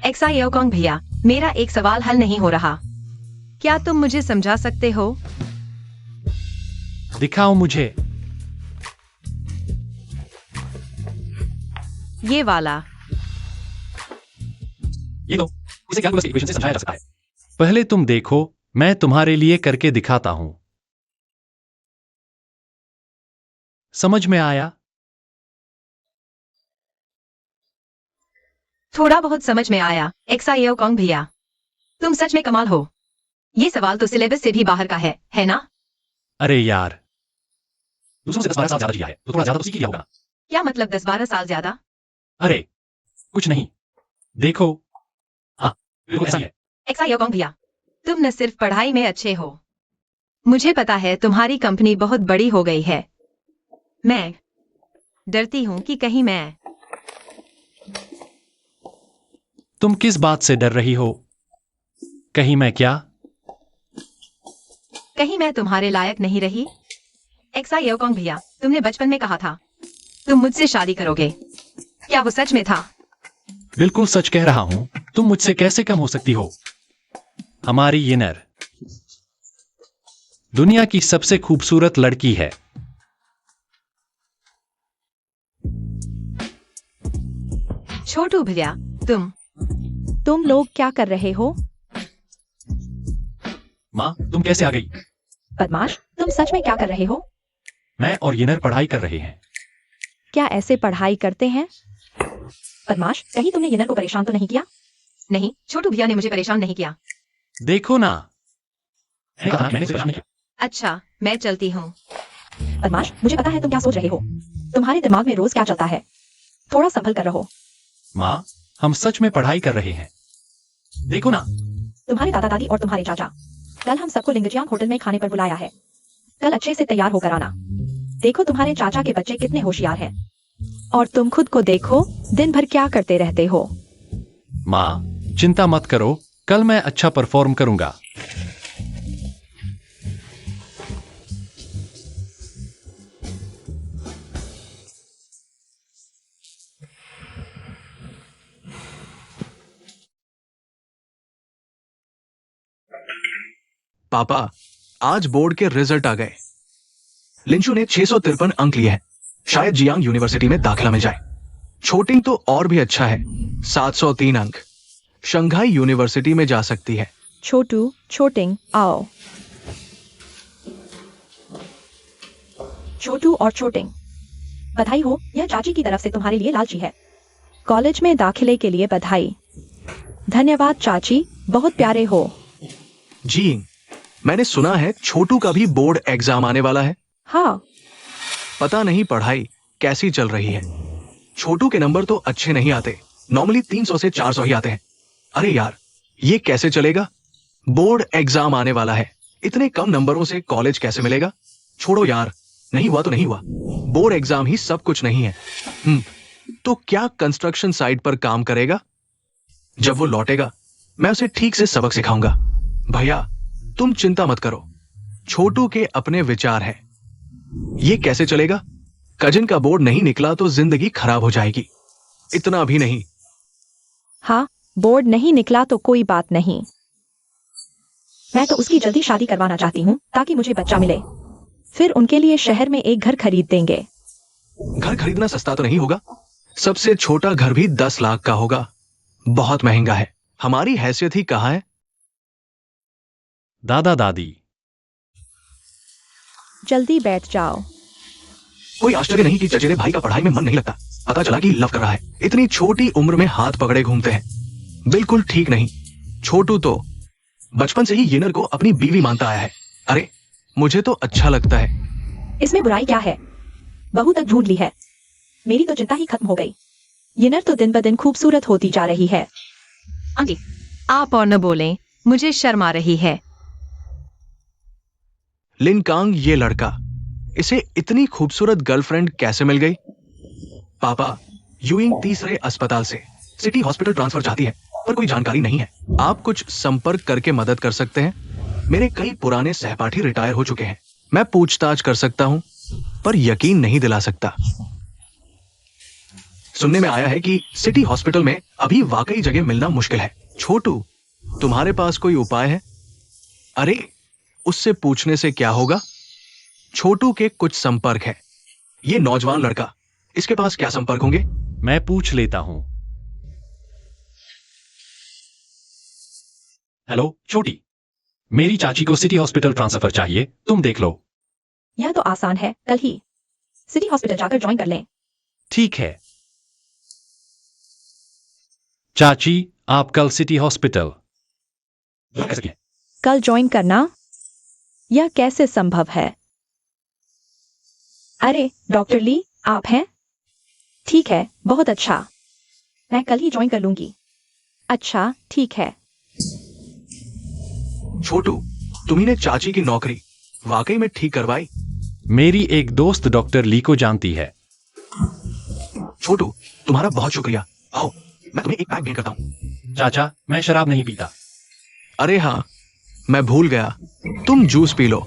एक्सायोकॉन्ग भैया, मेरा एक सवाल हल नहीं हो रहा। क्या तुम मुझे समझा सकते हो? दिखाओ मुझे। ये वाला। ये लो, इसे कैलकुलस की इक्वेशन से समझाया जा सकता है। पहले तुम देखो, मैं तुम्हारे लिए करके दिखाता हूं। समझ में आया? थोड़ा बहुत समझ में आया। एक्सायोकॉन्ग भैया, तुम सच में कमाल हो। ये सवाल तो सिलेबस से भी बाहर का है ना? अरे यार, दूसरों से 10-12 साल ज्यादा जिया है, तो थोड़ा ज्यादा तो सीख ही लिया होगा ना। क्या मतलब 10-12 साल ज्यादा? अरे कुछ नहीं, देखो। हाँ, बिल्कुल ऐसा ही है। एक्सायोकॉन्ग भैया, तुम न सिर्फ पढ़ाई में अच्छे हो, मुझे पता है तुम्हारी कंपनी बहुत बड़ी हो गई है। मैं डरती हूँ कि कहीं मैं तुम किस बात से डर रही हो? कहीं मैं क्या? कहीं मैं तुम्हारे लायक नहीं रही? एक्सायोकॉन्ग भैया, तुमने बचपन में कहा था तुम मुझसे शादी करोगे। क्या वो सच में था? बिल्कुल सच कह रहा हूं। तुम मुझसे कैसे कम हो सकती हो? हमारी यिनर दुनिया की सबसे खूबसूरत लड़की है। छोटू भैया, तुम लोग क्या कर रहे हो? माँ, तुम कैसे आ गई? बदमाश, तुम सच में क्या कर रहे हो? मैं और यिनर पढ़ाई कर रहे हैं। क्या ऐसे पढ़ाई करते हैं? बदमाश, कहीं तुमने यिनर को परेशान तो नहीं किया? नहीं, छोटू भैया ने मुझे परेशान नहीं किया। देखो ना, मैंने उसे परेशान नहीं किया। अच्छा, मैं चलती हूँ। बदमाश, मुझे पता है तुम क्या सोच रहे हो। तुम्हारे दिमाग में रोज क्या चलता है। थोड़ा संभल कर रहो। माँ, हम सच में पढ़ाई कर रहे हैं। देखो ना। तुम्हारे दादा दादी और तुम्हारे चाचा, कल हम सबको लिंगजियांग होटल में खाने पर बुलाया है। कल अच्छे से तैयार होकर आना। देखो तुम्हारे चाचा के बच्चे कितने होशियार हैं। और तुम खुद को देखो, दिन भर क्या करते रहते हो। माँ, चिंता मत करो, कल मैं अच्छा परफॉर्म करूंगा। पापा, आज बोर्ड के रिजल्ट आ गए। लिंचू ने 653 अंक लिए हैं। शायद जियांग यूनिवर्सिटी में दाखिला मिल जाए। छोटिंग तो और भी अच्छा है, 703 अंक। शंघाई यूनिवर्सिटी में जा सकती है। छोटू, छोटिंग, आओ। छोटू और छोटिंग, बधाई हो, यह चाची की तरफ से तुम्हारे लिए लालची है। कॉलेज में दाखिले के लिए बधाई। धन्यवाद चाची, बहुत प्यारे हो। जी, मैंने सुना है छोटू का भी बोर्ड एग्जाम आने वाला है। हाँ, पता नहीं पढ़ाई कैसी चल रही है। छोटू के नंबर तो अच्छे नहीं आते, नॉर्मली 300 से 400 ही आते हैं। अरे यार, ये कैसे चलेगा? बोर्ड एग्जाम आने वाला है, इतने कम नंबरों से कॉलेज कैसे मिलेगा? छोड़ो यार, नहीं हुआ तो नहीं हुआ। बोर्ड एग्जाम ही सब कुछ नहीं है। तो क्या कंस्ट्रक्शन साइट पर काम करेगा? जब वो लौटेगा मैं उसे ठीक से सबक सिखाऊंगा। भैया, तुम चिंता मत करो, छोटू के अपने विचार हैं। ये कैसे चलेगा? कजिन का बोर्ड नहीं निकला तो जिंदगी खराब हो जाएगी। इतना भी नहीं। हाँ, बोर्ड नहीं निकला तो कोई बात नहीं। मैं तो उसकी जल्दी शादी करवाना चाहती हूँ ताकि मुझे बच्चा मिले। फिर उनके लिए शहर में एक घर खरीद देंगे। घर खरीदना सस्ता तो नहीं होगा। सबसे छोटा घर भी 10 लाख का होगा। बहुत महंगा है। हमारी हैसियत ही कहाँ है। दादा दादी, जल्दी बैठ जाओ। कोई आश्चर्य नहीं कि चचेरे भाई का पढ़ाई में मन नहीं लगता। पता चला कि लव कर रहा है। इतनी छोटी उम्र में हाथ पकड़े घूमते हैं, बिल्कुल ठीक नहीं। छोटू तो बचपन से ही येनर को अपनी बीवी मानता आया है। अरे, मुझे तो अच्छा लगता है। इसमें बुराई क्या है? बहू तक ढूंढ ली है, मेरी तो चिंता ही खत्म हो गई। येनर तो दिन ब दिन खूबसूरत होती जा रही है। आंटी, आप और न बोलें, मुझे शर्म आ रही है। लिनकांग, ये लड़का, इसे इतनी खूबसूरत गर्लफ्रेंड कैसे मिल गई? पापा, यूइंग तीसरे अस्पताल से सिटी हॉस्पिटल ट्रांसफर चाहती है, पर कोई जानकारी नहीं है। आप कुछ संपर्क करके मदद कर सकते हैं? मेरे कई पुराने सहपाठी रिटायर हो चुके हैं। मैं पूछताछ कर सकता हूं, पर यकीन नहीं दिला सकता। सुनने में आया है कि सिटी हॉस्पिटल में अभी वाकई जगह मिलना मुश्किल है। छोटू, तुम्हारे पास कोई उपाय है? अरे, उससे पूछने से क्या होगा? छोटू के कुछ संपर्क है। ये नौजवान लड़का, इसके पास क्या संपर्क होंगे? मैं पूछ लेता हूं। हेलो छोटी, मेरी चाची को सिटी हॉस्पिटल ट्रांसफर चाहिए, तुम देख लो। यह तो आसान है, कल ही सिटी हॉस्पिटल जाकर ज्वाइन कर लें। ठीक है चाची, आप कल सिटी हॉस्पिटल कैसे हैं? कल ज्वाइन करना? यह कैसे संभव है? अरे डॉक्टर ली, आप हैं? ठीक है, बहुत अच्छा, मैं कल ही ज्वाइन कर लूंगी। अच्छा, ठीक है। छोटू, तुम्ही ने चाची की नौकरी वाकई में ठीक करवाई। मेरी एक दोस्त डॉक्टर ली को जानती है। छोटू, तुम्हारा बहुत शुक्रिया। आओ, मैं तुम्हें एक पैक भेंट करता हूं। चाचा, मैं शराब नहीं पीता। अरे हाँ, मैं भूल गया, तुम जूस पी लो।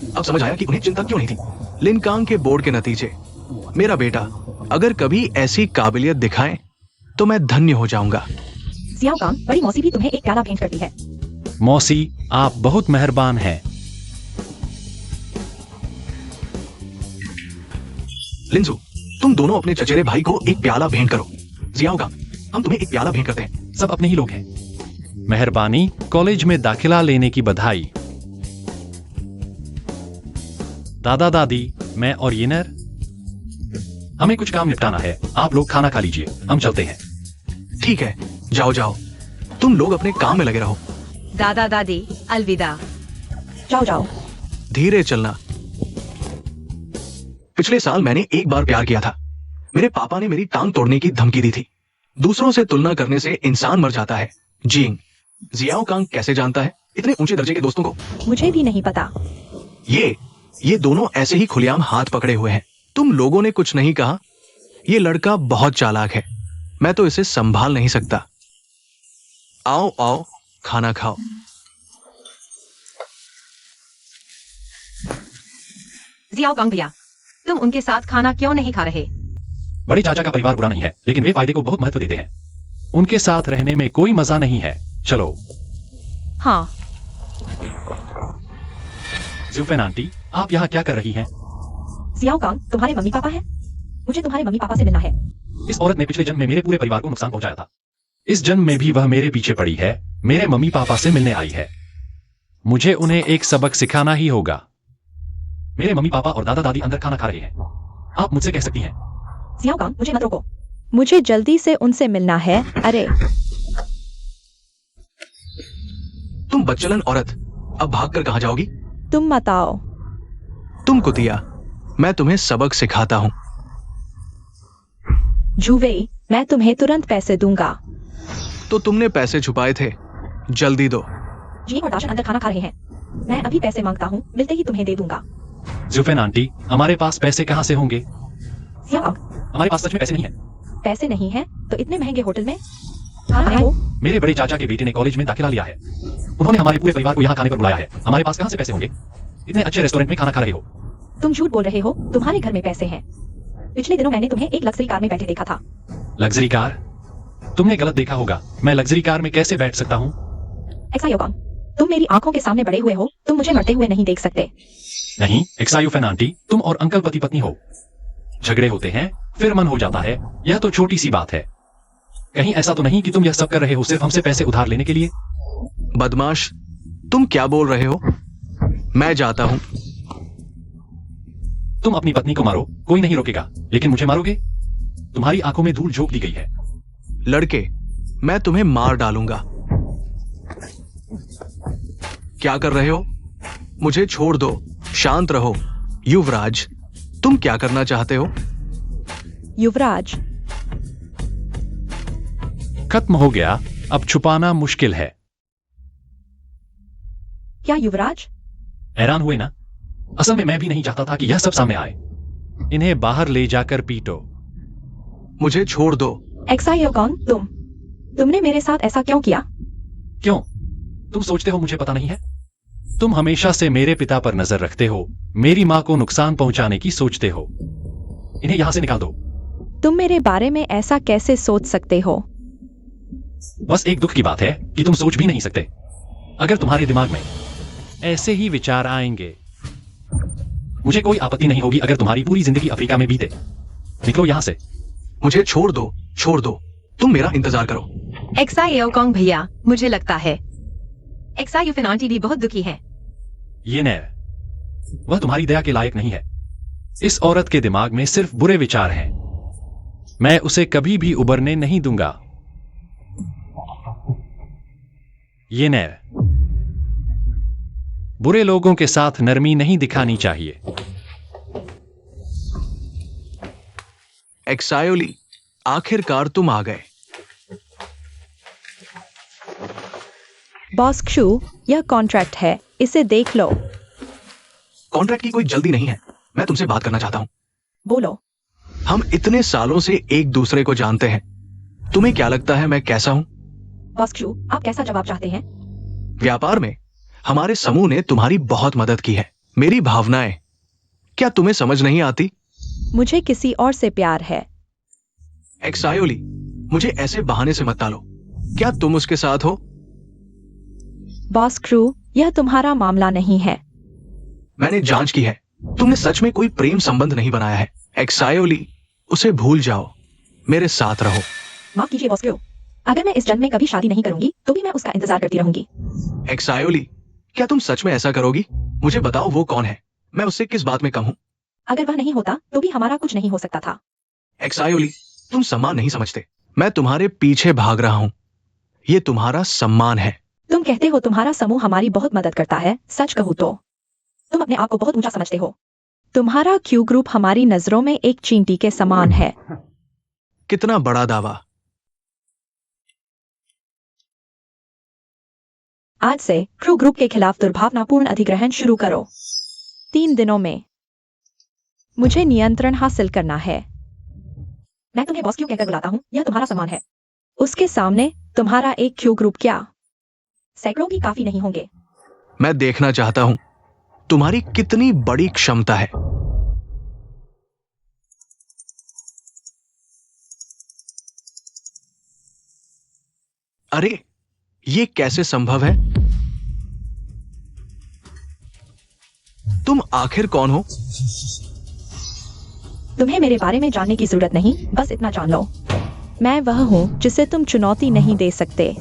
अब समझ आया कि उन्हें चिंता क्यों नहीं थी। लिनकांग के बोर्ड के नतीजे। मेरा बेटा अगर कभी ऐसी काबिलियत दिखाए तो मैं धन्य हो जाऊंगा। जियाओ कांग, बड़ी मौसी भी तुम्हें एक प्याला भेंट करती है। मौसी, आप बहुत मेहरबान हैं। लिंजू, तुम दोनों अपने चचेरे भाई को एक प्याला भेंट करो। जियाओ कांग, हम तुम्हें एक प्याला भेंट करते हैं। सब अपने ही लोग हैं। मेहरबानी, कॉलेज में दाखिला लेने की बधाई। दादा दादी, मैं और येनर, हमें कुछ काम निपटाना है। आप लोग खाना खा लीजिए, हम चलते हैं। ठीक है, जाओ जाओ, तुम लोग अपने काम में लगे रहो। दादा दादी, अलविदा। जाओ जाओ। धीरे चलना। पिछले साल मैंने एक बार प्यार किया था। मेरे पापा ने मेरी टांग तोड़ने की धमकी दी थी। दूसरों से तुलना करने से इंसान मर जाता है। जींग, जियाओ कांग कैसे जानता है इतने ऊंचे दर्जे के दोस्तों को? मुझे भी नहीं पता। ये दोनों ऐसे ही खुलेआम हाथ पकड़े हुए हैं। तुम लोगों ने कुछ नहीं कहा। ये लड़का बहुत चालाक है, मैं तो इसे संभाल नहीं सकता। आओ आओ, खाना खाओ। जियाओ कांग भैया, तुम उनके साथ खाना क्यों नहीं खा रहे? बड़े चाचा का परिवार बुरा नहीं है, लेकिन वे फायदे को बहुत महत्व देते हैं। उनके साथ रहने में कोई मजा नहीं है। चलो। हाँ। जुफेन आंटी, आप यहाँ क्या कर रही हैं? जियाओ कांग तुम्हारे मम्मी पापा हैं? मुझे तुम्हारे मम्मी पापा से मिलना है। इस औरत ने पिछले जन्म में मेरे पूरे परिवार को नुकसान पहुंचाया था। इस जन्म में भी वह मेरे पीछे पड़ी है, मेरे मम्मी पापा से मिलने आई है। मुझे उन्हें एक सबक सिखाना ही होगा। मेरे मम्मी पापा और दादा दादी अंदर खाना खा रहे हैं। आप मुझसे कह सकती हैं। जियाओ कांग मुझे मत रोको। मुझे जल्दी से उनसे मिलना है। अरे तुम बच्चलन औरत, अब भागकर कहां जाओगी? तुम मत आओ। तुम कुतिया, मैं तुम्हें सबक सिखाता हूं। जुवे, मैं तुम्हें तुरंत पैसे दूंगा। तो तुमने पैसे छुपाए थे, जल्दी दो। जी और दाशन अंदर खाना खा रहे हैं। मैं अभी पैसे मांगता हूँ, मिलते ही तुम्हें दे दूंगा। जुफेन आंटी, हमारे पास पैसे कहाँ से होंगे? जियाओ कांग, हमारे पास सच में पैसे नहीं है। पैसे नहीं है तो इतने महंगे होटल में खाना आए हो? मेरे बड़े चाचा के बेटे ने कॉलेज में दाखिला लिया है। उन्होंने हमारे पूरे परिवार को यहाँ खाने पर बुलाया है। हमारे पास कहाँ से पैसे होंगे? इतने अच्छे रेस्टोरेंट में खाना खा रहे हो। तुम झूठ बोल रहे हो, तुम्हारे घर में पैसे हैं। पिछले दिनों मैंने तुम्हें एक लग्जरी कार में बैठे देखा था। Luxury car? तुमने गलत देखा होगा। मैं लग्जरी कार में कैसे बैठ सकता हूँ? एक्सायो कांग, तुम मेरी आंखों के सामने बड़े हुए हो, तुम मुझे मरते हुए नहीं देख सकते। नहीं, एक्सायुफेन आंटी, तुम और अंकल पति पत्नी हो। झगड़े होते हैं, फिर मन हो जाता है। यह तो छोटी सी बात है। कहीं ऐसा तो नहीं कि तुम यह सब कर रहे हो सिर्फ हमसे पैसे उधार लेने के लिए? बदमाश, तुम क्या बोल रहे हो? मैं जाता हूं। तुम अपनी पत्नी को मारो, कोई नहीं रोकेगा, लेकिन मुझे मारोगे? तुम्हारी आंखों में धूल झोंक दी गई है। लड़के, मैं तुम्हें मार डालूंगा। क्या कर रहे हो? मुझे छोड़ दो, शांत रहो। युवराज, तुम क्या करना चाहते हो? युवराज, खत्म हो गया, अब छुपाना मुश्किल है। क्या युवराज? हैरान हुए ना? असल में मैं भी नहीं चाहता था कि यह सब सामने आए। इन्हें बाहर ले जाकर पीटो। मुझे छोड़ दो। एक्सायो कांग, तुमने मेरे साथ ऐसा क्यों किया? क्यों? तुम सोचते हो मुझे पता नहीं है? तुम हमेशा से मेरे पिता पर नजर रखते हो, मेरी मां को नुकसान पहुंचाने की सोचते हो। इन्हें यहां से निकाल दो। तुम मेरे बारे में ऐसा कैसे सोच सकते हो? बस एक दुख की बात है कि तुम सोच भी नहीं सकते। अगर तुम्हारे दिमाग में ऐसे ही विचार आएंगे, मुझे कोई आपत्ति नहीं होगी अगर तुम्हारी पूरी जिंदगी अफ्रीका में बीते। निकलो यहां से। मुझे छोड़ दो, छोड़ दो। तुम मेरा इंतजार करो। एक्सायो कांग भैया, मुझे लगता है एक्सायुफेन आंटी भी बहुत दुखी है। ये नैर, वह तुम्हारी दया के लायक नहीं है। इस औरत के दिमाग में सिर्फ बुरे विचार हैं। मैं उसे कभी भी उबरने नहीं दूंगा। ये नैर, बुरे लोगों के साथ नरमी नहीं दिखानी चाहिए। एक्सायोली, आखिरकार तुम आ गए। बॉस क्षु, यह कॉन्ट्रैक्ट है, इसे देख लो। कॉन्ट्रैक्ट की कोई जल्दी नहीं है, मैं तुमसे बात करना चाहता हूं। बोलो। हम इतने सालों से एक दूसरे को जानते हैं। तुम्हें क्या लगता है मैं कैसा हूं? बॉस क्षु, आप कैसा जवाब चाहते हैं? व्यापार में हमारे समूह ने तुम्हारी बहुत मदद की है। मेरी भावनाएं क्या तुम्हें समझ नहीं आती? मुझे किसी और से प्यार है। एक्सायोली, मुझे ऐसे बहाने से मत टालो। क्या तुम उसके साथ हो? बॉस क्रू, यह तुम्हारा मामला नहीं है। मैंने जांच की है, तुमने सच में कोई प्रेम संबंध नहीं बनाया है। एक्सायोली, उसे भूल जाओ, मेरे साथ रहो। माफ कीजिए बॉस क्रू, अगर मैं इस जन्म में कभी शादी नहीं करूंगी तो भी मैं उसका इंतजार करती रहूंगी। एक्सायोली, क्या तुम सच में ऐसा करोगी? मुझे बताओ वो कौन है, मैं उससे किस बात में कम हूं? अगर वह नहीं होता तो भी हमारा कुछ नहीं हो सकता था। एक्सायोली, तुम सम्मान नहीं समझते। मैं तुम्हारे पीछे भाग रहा हूं, ये तुम्हारा सम्मान है। तुम कहते हो तुम्हारा समूह हमारी बहुत मदद करता है, सच कहूं तो तुम अपने आप को बहुत ऊंचा समझते हो। तुम्हारा क्यू ग्रुप हमारी नजरों में एक चींटी के समान है। कितना बड़ा दावा। आज से क्रू ग्रुप के खिलाफ दुर्भावनापूर्ण अधिग्रहण शुरू करो। 3 दिनों में मुझे नियंत्रण हासिल करना है। मैं तुम्हें बॉस क्यों कहकर बुलाता हूँ, यह तुम्हारा सम्मान है। उसके सामने तुम्हारा एक क्यू ग्रुप क्या सैकड़ों की काफी नहीं होंगे। मैं देखना चाहता हूं तुम्हारी कितनी बड़ी क्षमता है। अरे, ये कैसे संभव है? आखिर कौन हो? तुम्हें मेरे बारे में जानने की जरूरत नहीं, बस इतना जान लो, मैं वह हूँ जिसे तुम चुनौती नहीं दे सकते।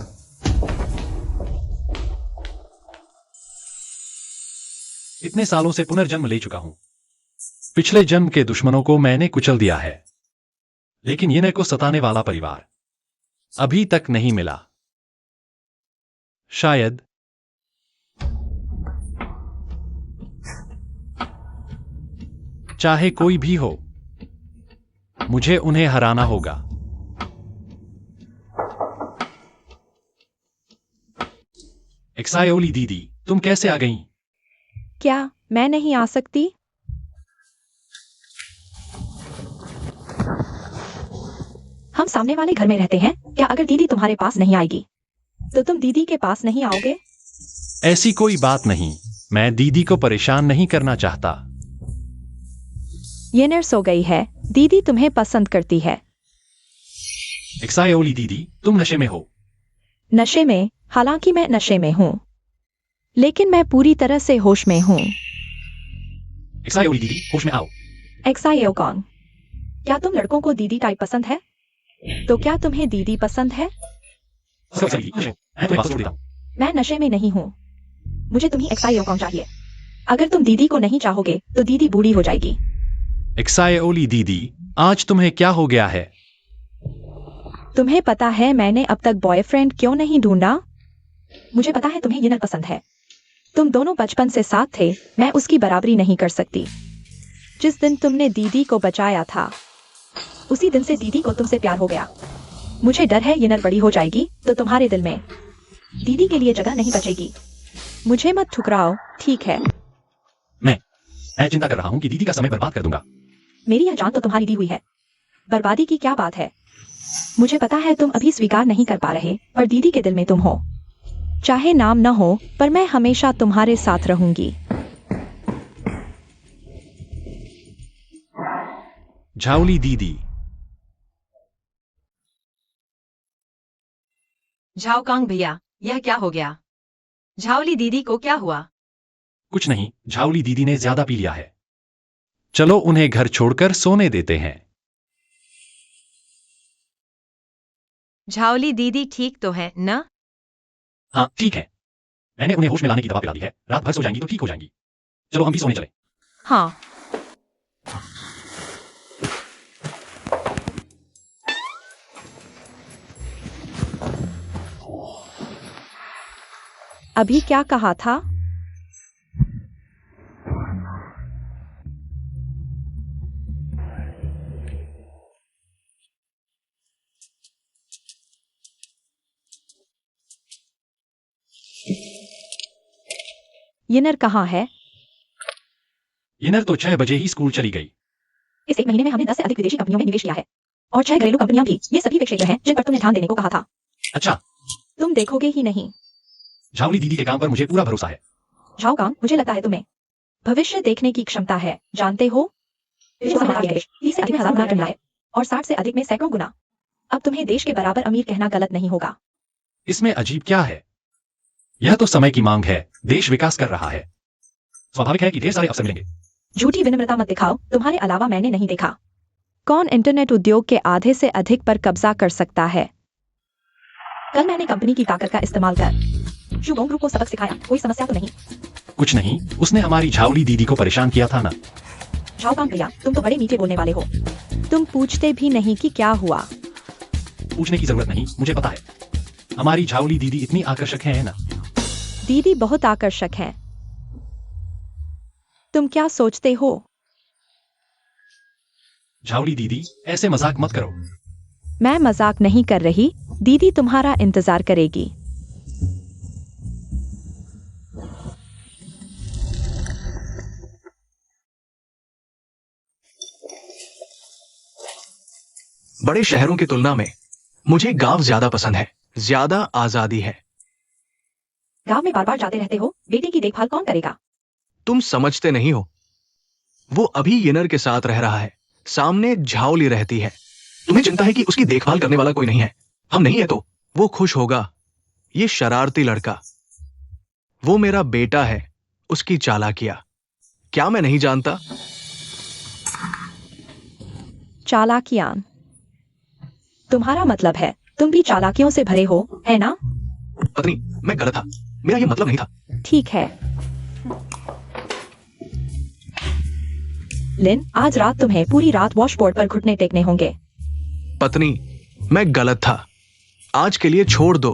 इतने सालों से पुनर्जन्म ले चुका हूं। पिछले जन्म के दुश्मनों को मैंने कुचल दिया है, लेकिन येनेर को सताने वाला परिवार अभी तक नहीं मिला। शायद चाहे कोई भी हो, मुझे उन्हें हराना होगा। एक्सायोली दीदी, तुम कैसे आ गईं? क्या मैं नहीं आ सकती? हम सामने वाले घर में रहते हैं। क्या अगर दीदी तुम्हारे पास नहीं आएगी तो तुम दीदी के पास नहीं आओगे? ऐसी कोई बात नहीं, मैं दीदी को परेशान नहीं करना चाहता। येनेर सो गई है। दीदी तुम्हें पसंद करती है। एक्सायोली दीदी, तुम नशे में हो। नशे में? हालांकि मैं नशे में हूँ, लेकिन मैं पूरी तरह से होश में हूँ। एक्सायोली दीदी, होश में आओ। एक्सायोकॉन, क्या तुम लड़कों को दीदी टाइप पसंद है? तो क्या तुम्हें दीदी पसंद है? एक्सायोली दीदी, मैं तुम्हें वापस छोड़ देता हूं। मैं नशे में नहीं हूँ। मुझे तुम्ही एक्सायोकॉन चाहिए। अगर तुम दीदी को नहीं चाहोगे तो दीदी बूढ़ी हो जाएगी। एक्सायोली दीदी, आज तुम्हें क्या हो गया है? तुम्हें पता है मैंने अब तक बॉयफ्रेंड क्यों नहीं ढूंढा? मुझे पता है तुम्हें येनेर पसंद है। तुम दोनों बचपन से साथ थे, मैं उसकी बराबरी नहीं कर सकती। जिस दिन तुमने दीदी को बचाया था, उसी दिन से दीदी को तुमसे प्यार हो गया। मुझे डर है येनेर बड़ी हो जाएगी तो तुम्हारे दिल में दीदी के लिए जगह नहीं बचेगी। मुझे मत ठुकराओ, ठीक है? मैं चिंता कर रहा हूं कि दीदी का समय बर्बाद कर दूंगा। मेरी यह जान तो तुम्हारी दी हुई है। बर्बादी की क्या बात है? मुझे पता है तुम अभी स्वीकार नहीं कर पा रहे, पर दीदी के दिल में तुम हो। चाहे नाम न हो, पर मैं हमेशा तुम्हारे साथ रहूंगी। झाओली दीदी, झाओकांग भैया, यह क्या हो गया? झाओली दीदी को क्या हुआ? कुछ नहीं, झाओली दीदी ने ज्यादा पी लिया है। चलो उन्हें घर छोड़कर सोने देते हैं। झाओली दीदी ठीक तो है न? हाँ ठीक है, मैंने उन्हें होश में लाने की दवा पिला दी है। रात भर सो जाएंगी तो ठीक हो जाएंगी। चलो हम भी सोने चले। हाँ। अभी क्या कहा था? येनेर कहाँ है? येनेर तो 6 बजे ही स्कूल चली गई। इस 1 महीने में हमने 10 से अधिक विदेशी कंपनियों में निवेश किया है, और 6 घरेलू कंपनियां भी। ये सभी वे क्षेत्र हैं जिन पर तुमने ध्यान देने को कहा था। अच्छा, तुम देखोगे ही नहीं। झाओली दीदी के काम पर मुझे पूरा भरोसा है। झाओकांग, मुझे लगता है तुम्हें भविष्य देखने की क्षमता है, जानते हो? 30 से अधिक में 1000 गुना टन है, और 60 से अधिक में सैकड़ों गुना। अब तुम्हें देश के बराबर अमीर कहना गलत नहीं होगा। इसमें अजीब क्या है? यह तो समय की मांग है। देश विकास कर रहा है, स्वाभाविक है कि ढेर सारे अवसर मिलेंगे। झूठी विनम्रता मत दिखाओ, तुम्हारे अलावा मैंने नहीं देखा कौन इंटरनेट उद्योग के आधे से अधिक पर कब्जा कर सकता है। कल मैंने कंपनी की ताकत का इस्तेमाल कर शुभोंग ग्रुप को सबक सिखाया। कोई समस्या तो नहीं? कुछ नहीं, उसने हमारी झाओली दीदी को परेशान किया था ना। झाओकांग भैया, तुम तो बड़े मीठे बोलने वाले हो। तुम पूछते भी नहीं कि क्या हुआ। पूछने की जरूरत नहीं, मुझे पता है। हमारी झाओली दीदी इतनी आकर्षक है ना। दीदी बहुत आकर्षक है। तुम क्या सोचते हो? झाओली दीदी, ऐसे मजाक मत करो। मैं मजाक नहीं कर रही। दीदी तुम्हारा इंतजार करेगी। बड़े शहरों की तुलना में मुझे गांव ज्यादा पसंद है। ज्यादा आजादी है। गांव में बार बार जाते रहते हो, बेटे की देखभाल कौन करेगा? तुम समझते नहीं हो। वो अभी येनेर के साथ रह रहा है, सामने झाओली रहती है। तुम्हें चिंता है कि उसकी देखभाल करने वाला कोई नहीं है। हम नहीं है तो वो खुश होगा। ये शरारती लड़का, वो मेरा बेटा है। उसकी चालाकियां, क्या मैं नहीं जानता? चालाकियां। तुम्हारा मतलब है तुम भी चालाकियों से भरे हो, है ना? पत्नी, मैं गलत था। मेरा ये मतलब नहीं था। ठीक है लिन, आज रात तुम्हें पूरी रात वॉशबोर्ड पर घुटने टेकने होंगे। पत्नी, मैं गलत था। आज के लिए छोड़ दो।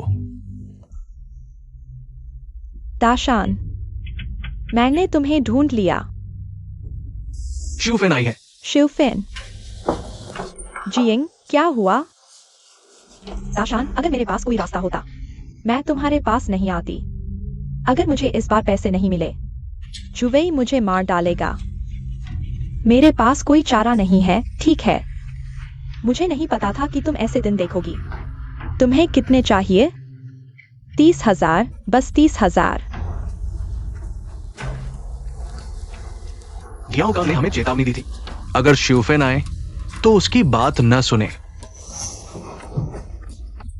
दाशान, मैंने तुम्हें ढूंढ लिया। शिवफेन आई है। शिवफेन। जियिंग, क्या हुआ? दाशान, अगर मेरे पास कोई रास्ता होता मैं तुम्हारे पास नहीं आती। अगर मुझे इस बार पैसे नहीं मिले जुवेई मुझे मार डालेगा। मेरे पास कोई चारा नहीं है, ठीक है? मुझे नहीं पता था कि तुम ऐसे दिन देखोगी। तुम्हें कितने चाहिए? 30,000, बस 30,000। जियाओ ने हमें चेतावनी दी थी, अगर शिवफेन आए तो उसकी बात न सुने।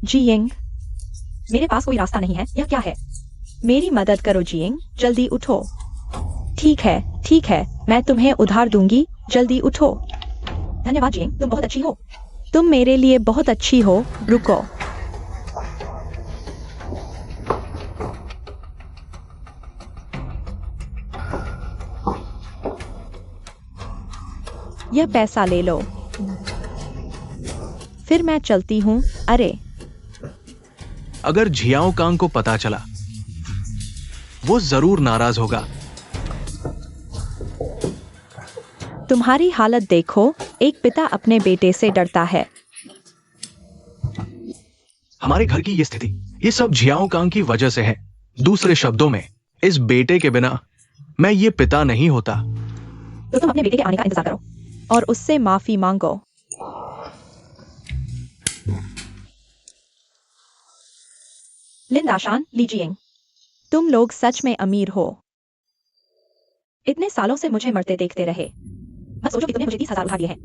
जियिंग, मेरे पास कोई रास्ता नहीं है, यह क्या है? मेरी मदद करो जियिंग, जल्दी उठो। ठीक है, मैं तुम्हें उधार दूंगी, जल्दी उठो। धन्यवाद जियिंग, तुम बहुत अच्छी हो। तुम मेरे लिए बहुत अच्छी हो। रुको। यह पैसा ले लो। फिर मैं चलती हूँ। अरे, अगर झियाओ कांग को पता चला वो जरूर नाराज होगा। तुम्हारी हालत देखो, एक पिता अपने बेटे से डरता है। हमारे घर की ये स्थिति, ये सब झियाओ कांग की वजह से है। दूसरे शब्दों में, इस बेटे के बिना मैं ये पिता नहीं होता। तो तुम अपने बेटे के आने का इंतजार करो और उससे माफी मांगो। लिन, दाशान, ली जियिंग, तुम लोग सच में अमीर हो। इतने सालों से मुझे मरते देखते रहे। बस सोचो कि तुमने मुझे 30,000 उधार दिए हैं।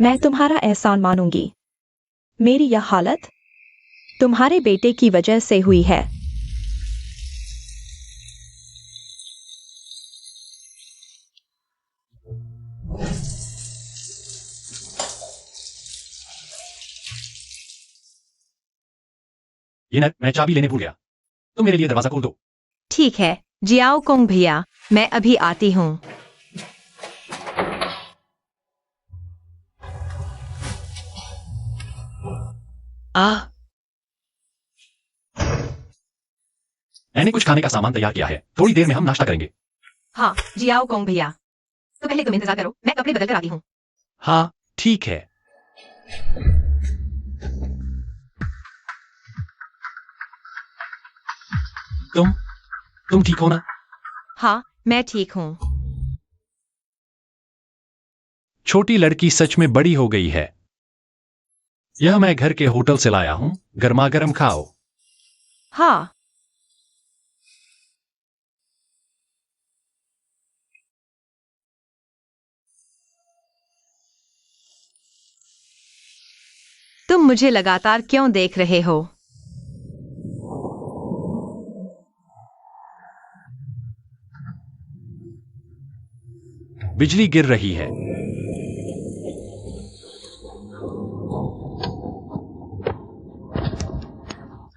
मैं तुम्हारा एहसान मानूंगी। मेरी यह हालत तुम्हारे बेटे की वजह से हुई है। ये मैं चाबी लेने भूल गया। तुम मेरे लिए दरवाजा खोल दो। ठीक है जियाओ कोंग भैया, मैं अभी आती हूँ। मैंने कुछ खाने का सामान तैयार किया है, थोड़ी देर में हम नाश्ता करेंगे। हाँ जियाओ कोंग भैया, तो पहले तुम इंतजार करो, मैं कपड़े बदल कर आती हूँ। हाँ, ठीक है। तुम ठीक हो ना? हाँ मैं ठीक हूँ। छोटी लड़की सच में बड़ी हो गई है। यह मैं घर के होटल से लाया हूं, गर्मा गर्म खाओ। हाँ तुम मुझे लगातार क्यों देख रहे हो? बिजली गिर रही है।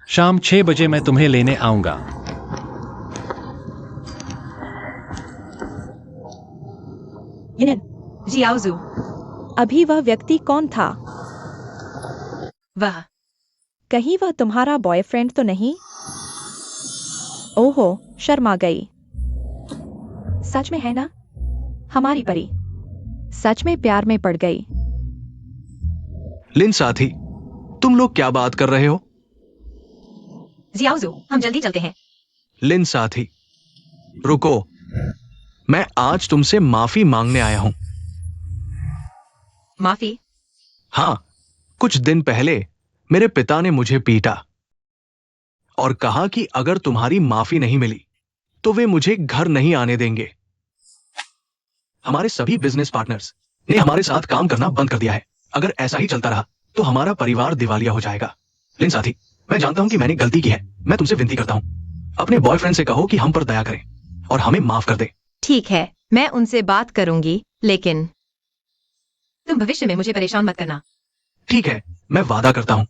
शाम 6 बजे मैं तुम्हें लेने आऊंगा। यिनिन, जियाओजू, अभी वह व्यक्ति कौन था? वह कहीं वह तुम्हारा बॉयफ्रेंड तो नहीं? ओहो, शर्मा गई। सच में है ना? हमारी परी सच में प्यार में पड़ गई। लिन साथी, तुम लोग क्या बात कर रहे हो? जियाओजू, हम जल्दी चलते हैं। लिन साथी, रुको। मैं आज तुमसे माफी मांगने आया हूं। माफी? हाँ, कुछ दिन पहले मेरे पिता ने मुझे पीटा और कहा कि अगर तुम्हारी माफी नहीं मिली तो वे मुझे घर नहीं आने देंगे। हमारे सभी बिजनेस पार्टनर्स ने हमारे साथ काम करना बंद कर दिया है। अगर ऐसा ही चलता रहा तो हमारा परिवार दिवालिया हो जाएगा। लिन साथी, मैं जानता हूं कि मैंने गलती की है। मैं तुमसे विनती करता हूं, अपने बॉयफ्रेंड से कहो कि हम पर दया करें और हमें माफ कर दे। ठीक है, मैं उनसे बात करूंगी, लेकिन तुम भविष्य में मुझे परेशान मत करना। ठीक है, मैं वादा करता हूँ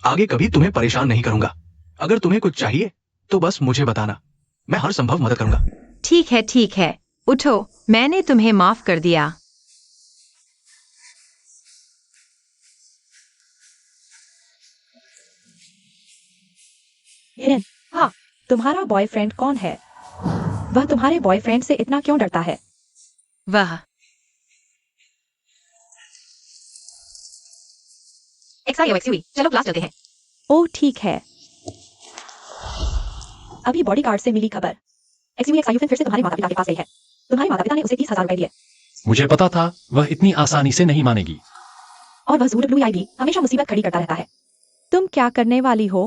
आगे कभी तुम्हें परेशान नहीं करूंगा। अगर तुम्हें कुछ चाहिए तो बस मुझे बताना, मैं हर संभव मदद करूंगा। ठीक है, उठो, मैंने तुम्हें माफ कर दिया। हिरन, हाँ, तुम्हारा बॉयफ्रेंड कौन है? वह तुम्हारे बॉयफ्रेंड से इतना क्यों डरता है? वह XIOXUE, चलो क्लास चलते हैं। ओह ठीक है। अभी बॉडीगार्ड से मिली खबर। XUXIUFIN फिर से तुम्हारे माता पिता के पास गई है। तुम्हारे माता पिता ने उसे 30,000 रुपए दिए मुझे पता था वह इतनी आसानी से नहीं मानेगी। और वह ZWI भी हमेशा मुसीबत खड़ी करता रहता है। तुम क्या करने वाली हो?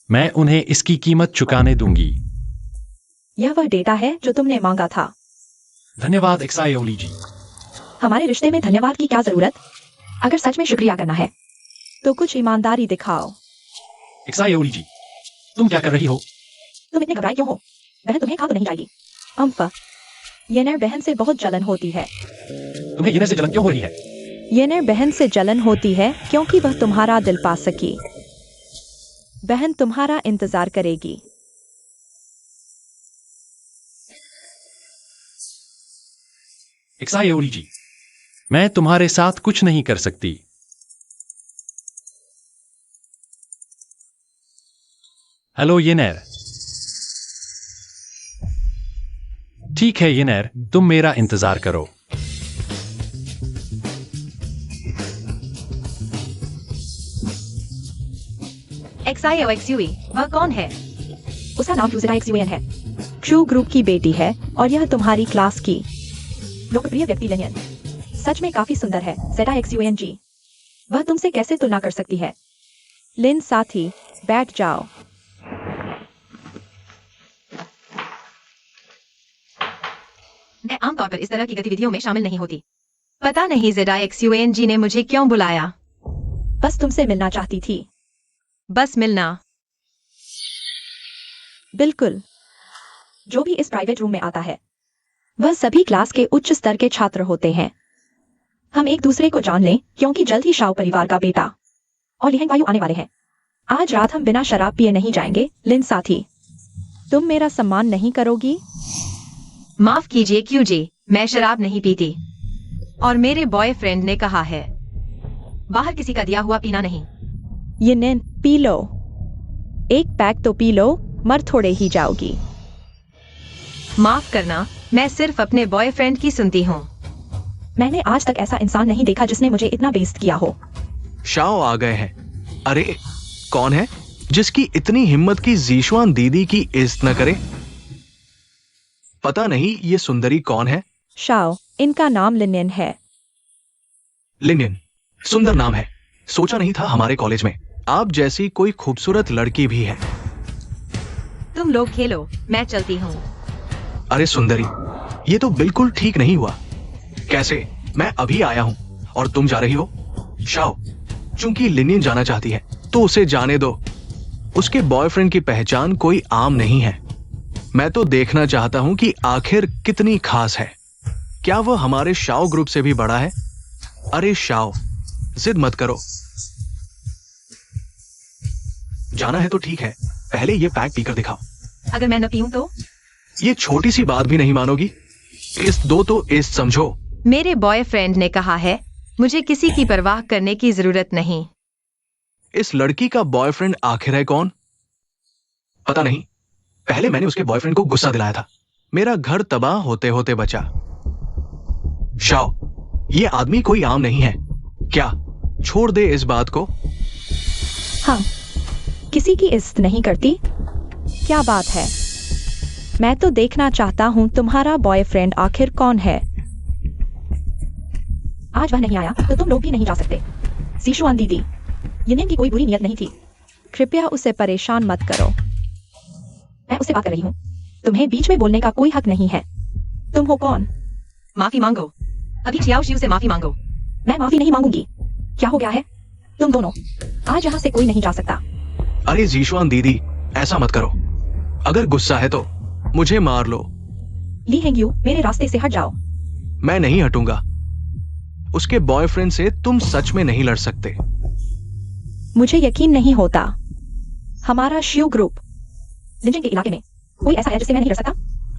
मैं उन्हें इसकी कीमत चुकाने दूंगी। यह वह डेटा है जो तुमने मांगा था। धन्यवाद एक्सायोली जी। हमारे रिश्ते में धन्यवाद की क्या जरूरत? अगर सच में शुक्रिया करना है तो कुछ ईमानदारी दिखाओ। एक्सायोली जी, तुम क्या कर रही हो? तुम इतने घबराए क्यों हो? बहन तुम्हें खा तो नहीं जाएगी। अम्फा, येनर बहन से बहुत जलन होती है। तुम्हें येनर से जलन क्यों हो रही है? येनर बहन से जलन होती है क्योंकि वह तुम्हारा दिल पा सकी। बहन तुम्हारा इंतजार करेगी। एक्सायोली जी, मैं तुम्हारे साथ कुछ नहीं कर सकती। हेलो येनर। ठीक है येनर, तुम मेरा इंतजार करो। XIOXUE, वह कौन है? उसका नाम XUN है। क्रू ग्रुप की बेटी है और यह तुम्हारी क्लास की लोकप्रिय व्यक्ति लिनियन। सच में काफी सुंदर है। ZIXUNG। वह तुमसे कैसे तुलना कर सकती है? लिन साथी, बैठ जाओ। मैं आमतौर पर इस तरह की गतिविधियों में शामिल नहीं होती। पता नहीं ZIXUNG ने मुझे क्यों बुलाया। बस तुमसे मिलना चाहती थी। बस मिलना। बिल्कुल। जो भी इस प्राइवेट रूम में आता है वह सभी क्लास के उच्च स्तर के छात्र होते हैं। हम एक दूसरे को जान लें क्योंकि जल्द ही शाओ परिवार का बेटा और लिहेंग वायु आने वाले हैं। आज रात हम बिना शराब पिए नहीं जाएंगे। लिन साथी, तुम मेरा सम्मान नहीं करोगी? माफ कीजिए QG, मैं शराब नहीं पीती और मेरे बॉयफ्रेंड ने कहा है बाहर किसी का दिया हुआ पीना नहीं। ये निन, पी लो। एक पैक तो पी लो, मर थोड़े ही जाओगी। माफ करना, मैं सिर्फ अपने बॉयफ्रेंड की सुनती हूँ। मैंने आज तक ऐसा इंसान नहीं देखा जिसने मुझे इतना बेइज्जत किया हो। शाओ आ गए हैं। अरे कौन है जिसकी इतनी हिम्मत की जीशुआन दीदी की इज्जत न करे? पता नहीं ये सुंदरी कौन है। शाओ, इनका नाम लिनियन है। लिनियन, सुंदर नाम है। सोचा नहीं था हमारे कॉलेज में आप जैसी कोई खूबसूरत लड़की भी है। तुम लोग खेलो, मैं चलती हूँ। अरे सुंदरी, ये तो बिल्कुल ठीक नहीं हुआ। कैसे? मैं अभी आया हूँ और तुम जा रही हो? शाओ, चूंकि लिनियन जाना चाहती है तो उसे जाने दो। उसके बॉयफ्रेंड की पहचान कोई आम नहीं है। मैं तो देखना चाहता हूं कि आखिर कितनी खास है। क्या वह हमारे शाओ ग्रुप से भी बड़ा है? अरे शाओ, जिद मत करो। जाना है तो ठीक है, पहले ये पैक पीकर दिखाओ। अगर मैं न पीऊं तो? ये छोटी सी बात भी नहीं मानोगी? इस दो तो इस समझो। मेरे बॉयफ्रेंड ने कहा है मुझे किसी की परवाह करने की जरूरत नहीं। इस लड़की का बॉयफ्रेंड आखिर है कौन? पता नहीं। पहले मैंने उसके बॉयफ्रेंड को गुस्सा दिलाया था। मेरा घर तबाह होते होते बचा। शाओ, ये आदमी कोई आम नहीं है। क्या छोड़ दे इस बात को? हाँ, किसी की इज्जत नहीं करती? क्या बात है? मैं तो देखना चाहता हूँ तुम्हारा बॉयफ्रेंड आखिर कौन है। आज वह नहीं आया तो तुम लोग भी नहीं जा सकते। जीशुआन दीदी, यिनिन की कोई बुरी नियत नहीं थी। कृपया उसे परेशान मत करो। मैं उससे बात कर रही हूँ। तुम्हें बीच में बोलने का कोई हक नहीं है। तुम हो कौन? माफी मांगो। अभी चियाओ शिव से माफी मांगो। मैं माफी नहीं मांगूंगी। क्या हो गया है? तुम दोनों, आज यहाँ से कोई नहीं जा सकता। अरे जीशुआन दीदी, ऐसा मत करो। अगर गुस्सा है तो मुझे मार लो। ली हेंग्यू, मेरे रास्ते से हट जाओ। मैं नहीं हटूंगा। उसके बॉयफ्रेंड से तुम सच में नहीं लड़ सकते। मुझे यकीन नहीं होता। हमारा शिव ग्रुप लिंचिंग के इलाके में कोई ऐसा है जिससे मैं नहीं लड़ सकता?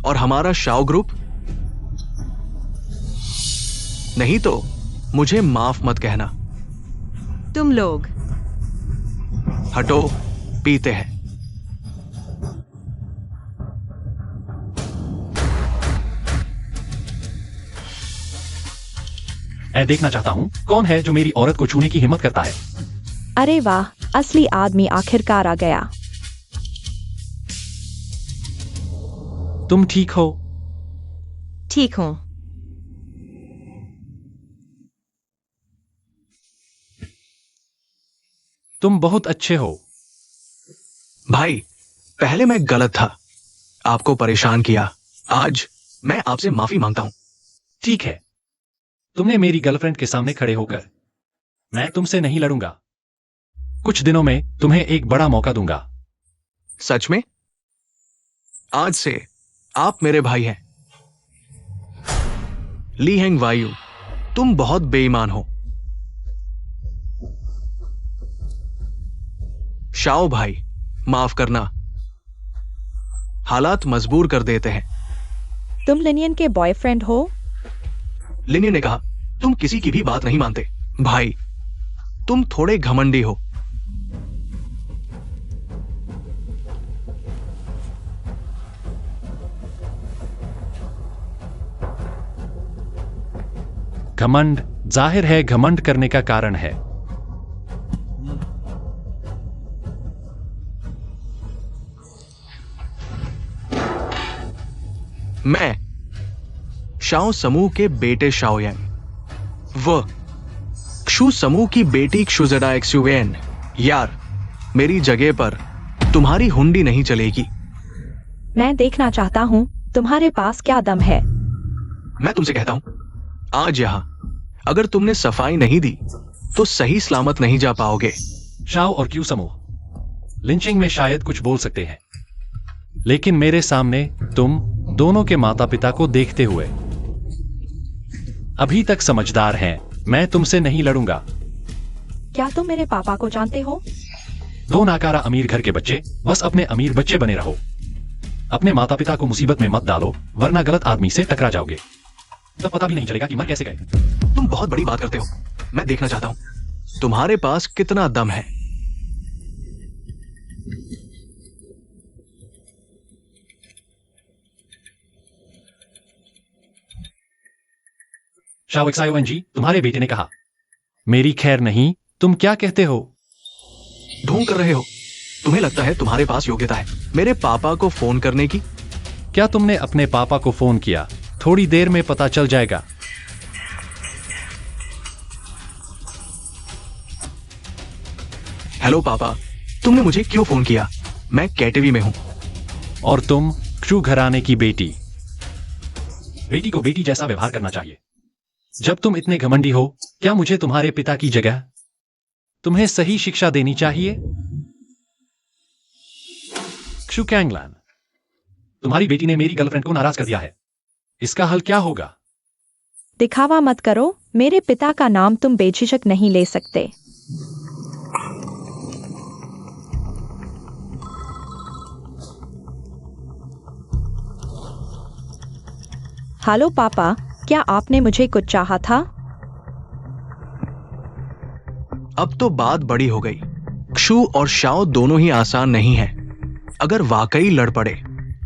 और हमारा शाओ ग्रुप? नहीं तो मुझे माफ मत कहना। तुम लोग हटो, पीते हैं। मैं देखना चाहता हूँ कौन है जो मेरी औरत को छूने की हिम्मत करता है। अरे वाह, असली आदमी आखिरकार आ गया। तुम ठीक हो? ठीक हूं। तुम बहुत अच्छे हो। भाई, पहले मैं गलत था, आपको परेशान किया। आज मैं आपसे माफी मांगता हूं। ठीक है, तुमने मेरी गर्लफ्रेंड के सामने खड़े होकर, मैं तुमसे नहीं लड़ूंगा। कुछ दिनों में तुम्हें एक बड़ा मौका दूंगा। सच में? आज से आप मेरे भाई हैं। ली हेंग वायु, तुम बहुत बेईमान हो। शाओ भाई, माफ करना, हालात मजबूर कर देते हैं। तुम लिनियन के बॉयफ्रेंड हो? लिनियन ने कहा तुम किसी की भी बात नहीं मानते। भाई, तुम थोड़े घमंडी हो। घमंड, जाहिर है घमंड करने का कारण है। मैं शाओ समूह के बेटे शाओ यांग, वह क्षु समूह की बेटी क्षुजडा एक्सुवेन। यार, मेरी जगह पर तुम्हारी हुंडी नहीं चलेगी। मैं देखना चाहता हूँ तुम्हारे पास क्या दम है। मैं तुमसे कहता हूं, आज यहां अगर तुमने सफाई नहीं दी तो सही सलामत नहीं जा पाओगे। शाओ और क्यू समूह लिंचिंग में शायद कुछ बोल सकते हैं, लेकिन मेरे सामने तुम दोनों के माता पिता को देखते हुए अभी तक समझदार हैं। मैं तुमसे नहीं लड़ूंगा। क्या तुम मेरे पापा को जानते हो? दो नाकारा अमीर घर के बच्चे, बस अपने अमीर बच्चे बने रहो। अपने माता पिता को मुसीबत में मत डालो, वरना गलत आदमी से टकरा जाओगे। तब पता भी नहीं चलेगा कि मर कैसे गए। तुम बहुत बड़ी बात करते हो। मैं देखना चाहता हूं तुम्हारे पास कितना दम है। शाओ एक्सायोएनजी, तुम्हारे बेटे ने कहा। मेरी खैर नहीं, तुम क्या कहते हो? ढोंग कर रहे हो। तुम्हें लगता है तुम्हारे पास योग्यता है मेरे पापा को फोन करने की? क्या तुमने अपने पापा को फोन किया? थोड़ी देर में पता चल जाएगा। हेलो पापा, तुमने मुझे क्यों फोन किया? मैं कैटेवी में हूं। और तुम क्षु घराने की बेटी। बेटी को बेटी जैसा व्यवहार करना चाहिए। जब तुम इतने घमंडी हो, क्या मुझे तुम्हारे पिता की जगह तुम्हें सही शिक्षा देनी चाहिए? क्षु कैंगलान, तुम्हारी बेटी ने मेरी गर्लफ्रेंड को नाराज कर दिया है। इसका हल क्या होगा? दिखावा मत करो। मेरे पिता का नाम तुम बेझिझक नहीं ले सकते। हेलो पापा, क्या आपने मुझे कुछ चाहा था? अब तो बात बड़ी हो गई। क्षु और शाओ दोनों ही आसान नहीं हैं। अगर वाकई लड़ पड़े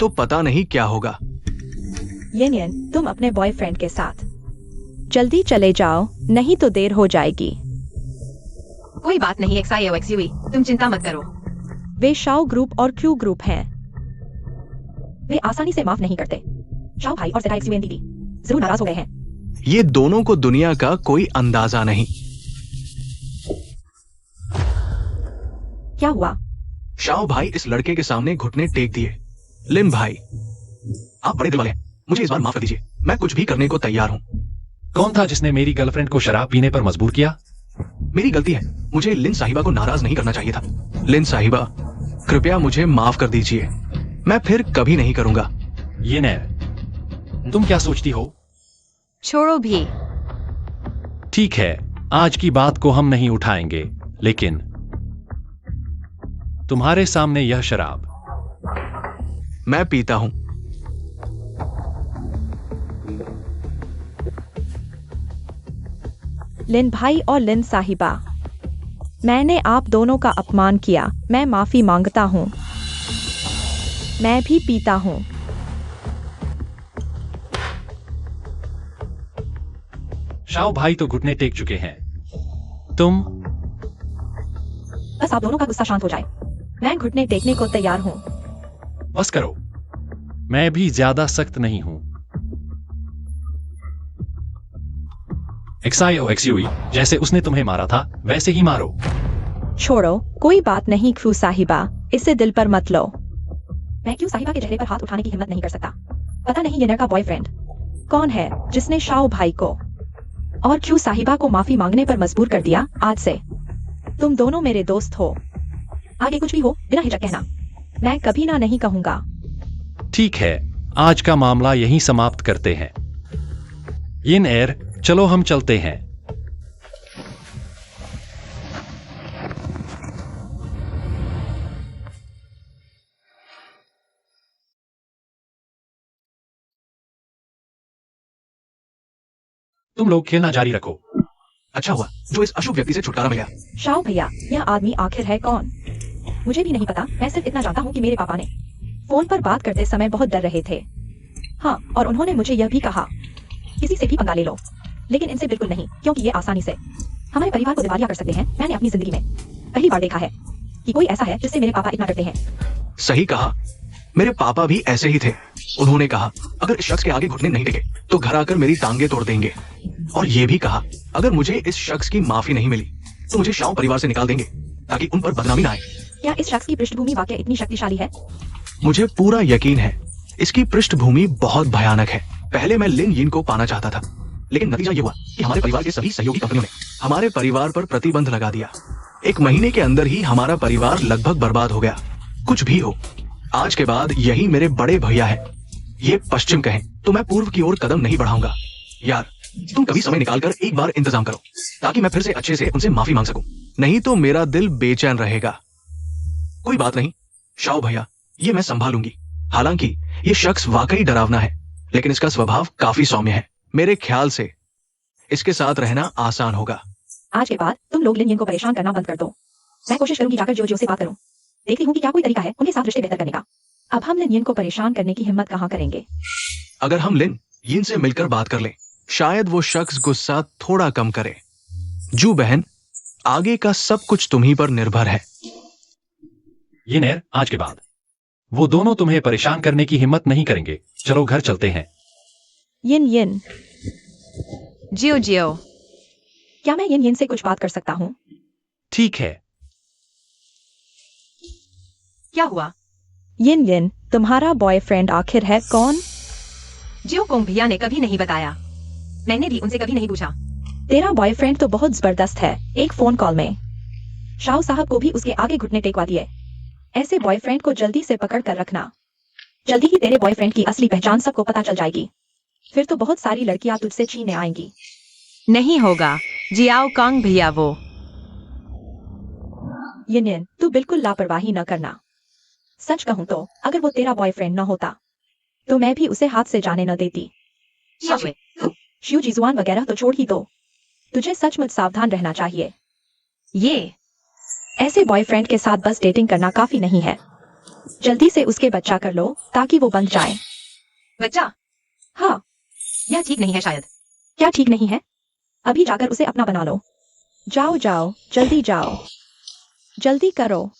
तो पता नहीं क्या होगा। येनियन, तुम अपने बॉयफ्रेंड के साथ जल्दी चले जाओ, नहीं तो देर हो जाएगी। कोई बात नहीं XIOXUE, तुम चिंता मत करो। वे शाओ ग्रुप और क्यू ग्रुप हैं। वे आसानी से माफ नहीं करते। शाओ भाई और ZIXUN दीदी जरूर नाराज हो गए हैं। ये दोनों को दुनिया का कोई अंदाजा नहीं। क्या हुआ? शाओ भाई इस लड़के के सामने घुटने टेक दिए। लिन भाई, आप बड़े दिल वाले हैं। मुझे इस बार माफ कर दीजिए। मैं कुछ भी करने को तैयार हूं। कौन था जिसने मेरी गर्लफ्रेंड को शराब पीने पर मजबूर किया? मेरी गलती है। मुझे लिन साहिबा को नाराज नहीं करना चाहिए था। लिन साहिबा, कृपया मुझे माफ कर दीजिए। मैं फिर कभी नहीं करूंगा। ये नैर, तुम क्या सोचती हो? छोड़ो भी। ठीक है, आज की बात को हम नहीं उठाएंगे, लेकिन तुम्हारे सामने यह शराब। मैं पीता हूं। लिन भाई और लिन साहिबा, मैंने आप दोनों का अपमान किया। मैं माफी मांगता हूँ। मैं भी पीता हूँ। शाओ भाई तो घुटने टेक चुके हैं। तुम? बस आप दोनों का गुस्सा शांत हो जाए। मैं घुटने टेकने को तैयार हूँ। बस करो, मैं भी ज्यादा सख्त नहीं हूं। एक्सायो एक्सयूई, जैसे उसने तुम्हें मारा था वैसे ही मारो। छोड़ो, कोई बात नहीं क्रू साहिबा, इसे दिल पर मत लो। मैं क्यों साहिबा के चेहरे पर हाथ उठाने की हिम्मत नहीं कर सकता। पता नहीं येनर का बॉयफ्रेंड कौन है जिसने शाओ भाई को और क्यों साहिबा को माफी मांगने पर मजबूर कर दिया। आज से तुम दोनों मेरे दोस्त हो। आगे कुछ भी हो बिना हिचक कहना। मैं कभी ना नहीं कहूंगा। ठीक है, आज का मामला यहीं समाप्त करते हैं। यिन एर, चलो हम चलते हैं। तुम लोग खेलना जारी रखो। अच्छा हुआ जो इस अशुभ व्यक्ति से छुटकारा मिला। शाओ भैया, यह आदमी आखिर है कौन? मुझे भी नहीं पता। मैं सिर्फ इतना जानता हूँ कि मेरे पापा ने फोन पर बात करते समय बहुत डर रहे थे। हाँ, और उन्होंने मुझे यह भी कहा, किसी से भी पंगा ले लो, लेकिन इनसे बिल्कुल नहीं, क्योंकि ये आसानी से हमारे परिवार को दिवालिया कर सकते हैं। मैंने अपनी जिंदगी में पहली बार देखा है कि कोई ऐसा है जिससे मेरे पापा इतना डरते हैं। सही कहा, मेरे पापा भी ऐसे ही थे। उन्होंने कहा अगर इस शख्स के आगे घुटने नहीं टिके तो घर आकर मेरी टांगे तोड़ देंगे, और ये भी कहा अगर मुझे इस शख्स की माफी नहीं मिली तो मुझे शाओ परिवार से निकाल देंगे ताकि उन पर बदनामी ना आए। क्या इस शख्स की पृष्ठभूमि वाकई इतनी शक्तिशाली है? मुझे पूरा यकीन है इसकी पृष्ठभूमि बहुत भयानक है। पहले मैं लिन यिन को पाना चाहता था, लेकिन नतीजा ये हुआ कि हमारे परिवार के सभी सहयोगी कंपनियों ने हमारे परिवार पर प्रतिबंध लगा दिया। 1 महीने के अंदर ही हमारा परिवार लगभग बर्बाद हो गया। कुछ भी हो, आज के बाद यही मेरे बड़े भैया है। ये पश्चिम कहें तो मैं पूर्व की ओर कदम नहीं बढ़ाऊंगा। यार, तुम कभी समय निकालकर एक बार इंतजाम करो ताकि मैं फिर से अच्छे से उनसे माफी मांग सकूं, नहीं तो मेरा दिल बेचैन रहेगा। कोई बात नहीं शाओ भैया, ये मैं संभालूंगी। हालांकि ये शख्स वाकई डरावना है, लेकिन इसका स्वभाव काफी सौम्य है। मेरे ख्याल से इसके साथ रहना आसान होगा। आज के बाद तुम लोग लिन यिन को परेशान करना बंद कर दो। मैं कोशिश करूंगी जाकर जियो से बात करूं। देखती हूँ कि क्या कोई तरीका है उनके साथ रिश्ते बेहतर करने का। अब हम लिन यिन को परेशान करने की हिम्मत कहाँ करेंगे? अगर हम लिन यिन से मिलकर बात कर लें, शायद वो शख्स गुस्सा थोड़ा कम करे। जू बहन, आगे का सब कुछ तुम्ही पर निर्भर है। यिन एर, आज के बाद वो दोनों तुम्हें परेशान करने की हिम्मत नहीं करेंगे। चलो घर चलते हैं। यिन यिन, जियो जियो। क्या मैं यिन यिन से कुछ बात कर सकता हूँ? ठीक है। क्या हुआ? यिन यिन, तुम्हारा बॉयफ्रेंड आखिर है कौन? जियो कोंग भैया ने कभी नहीं बताया। मैंने भी उनसे कभी नहीं पूछा। तेरा बॉयफ्रेंड तो बहुत जबरदस्त है। एक फोन कॉल में शाओ साहब को भी उसके आगे घुटने टेकवा दिए। ऐसे बॉयफ्रेंड को जल्दी से पकड़ कर रखना। जल्दी ही तेरे बॉयफ्रेंड की असली पहचान सबको पता चल जाएगी। फिर तो बहुत सारी लड़कियां तुझसे छीनने आएंगी। नहीं होगा जियाओ कांग भैया। वो यिन यिन, तू बिल्कुल लापरवाही न करना। सच कहूं तो अगर वो तेरा बॉयफ्रेंड न होता तो मैं भी उसे हाथ से जाने न देती। शिव जिजुआन वगैरह तो छोड़ ही दो। तुझे सचमुच सावधान रहना चाहिए। ये ऐसे बॉयफ्रेंड के साथ बस डेटिंग करना काफी नहीं है। जल्दी से उसके बच्चा कर लो ताकि वो बन जाए। बच्चा? हाँ। यह ठीक नहीं है शायद। क्या ठीक नहीं है? अभी जाकर उसे अपना बना लो। जाओ जाओ, जल्दी जाओ। जल्दी करो।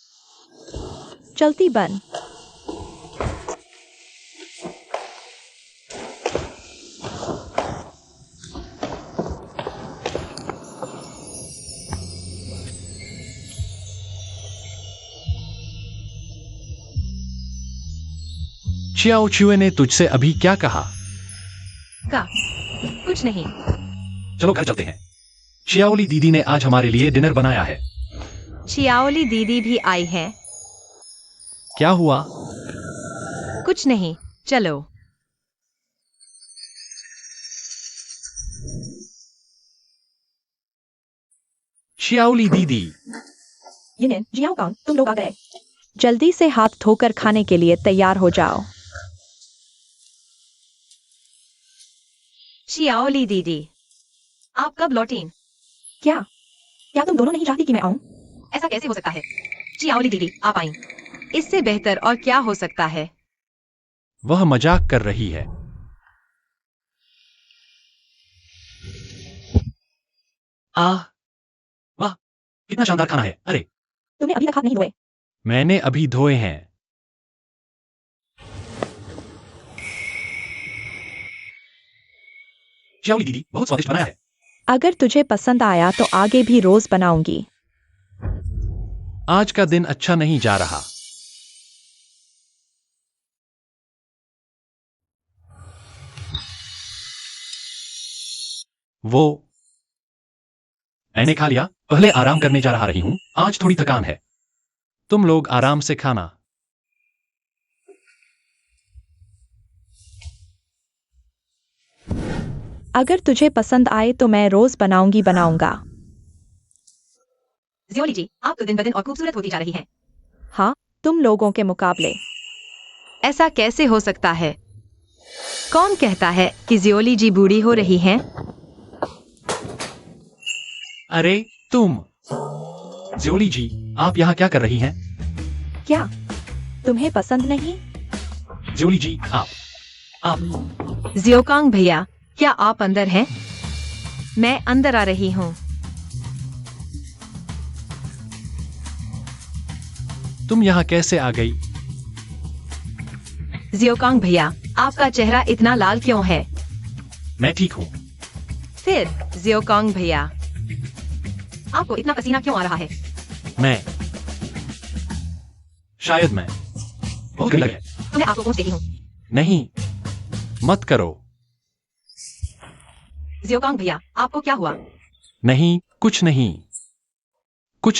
जल्दी बन। चियाओ चुए ने तुझसे अभी क्या कहा? का कुछ नहीं। चलो घर चलते हैं। चियाओली दीदी ने आज हमारे लिए डिनर बनाया है। चियाओली दीदी भी आई है। क्या हुआ? कुछ नहीं, चलो। शियाओली दीदी, यिन, जियाओ कांग, तुम लोग आ गए। जल्दी से हाथ धोकर खाने के लिए तैयार हो जाओ। शियाओली दीदी, आप कब लौटी? क्या तुम दोनों नहीं चाहती कि मैं आऊं? ऐसा कैसे हो सकता है? शियाओली दीदी, आप आई। इससे बेहतर और क्या हो सकता है? वह मजाक कर रही है। वाह, कितना शानदार खाना है। अरे, तुमने अभी तक हाथ नहीं धोए। मैंने अभी धोए हैं। शियाओली दीदी, बहुत स्वादिष्ट बनाया है। अगर तुझे पसंद आया तो आगे भी रोज बनाऊंगी। आज का दिन अच्छा नहीं जा रहा। वो, मैंने खा लिया, पहले आराम करने जा रही हूं, आज थोड़ी थकान है। तुम लोग आराम से खाना। अगर तुझे पसंद आए तो मैं रोज बनाऊंगा। जियोली जी, आप तो दिन ब दिन और खूबसूरत होती जा रही हैं। हाँ, तुम लोगों के मुकाबले। ऐसा कैसे हो सकता है? कौन कहता है कि जियोली जी बूढ़ी हो रही हैं? अरे तुम, जियोली जी, आप यहाँ क्या कर रही हैं? क्या तुम्हें पसंद नहीं? जियोली जी, आप जियोकांग भैया, क्या आप अंदर हैं? मैं अंदर आ रही हूँ। तुम यहाँ कैसे आ गई? जियोकांग भैया, आपका चेहरा इतना लाल क्यों है? मैं ठीक हूँ। फिर जियोकांग भैया, आपको इतना पसीना क्यों आ रहा है? शायद मैं बहुत गंदा है। मैं आपको पूछ रही हूँ। नहीं, मत करो। जियोकांग भैया, आपको क्या हुआ? नहीं, कुछ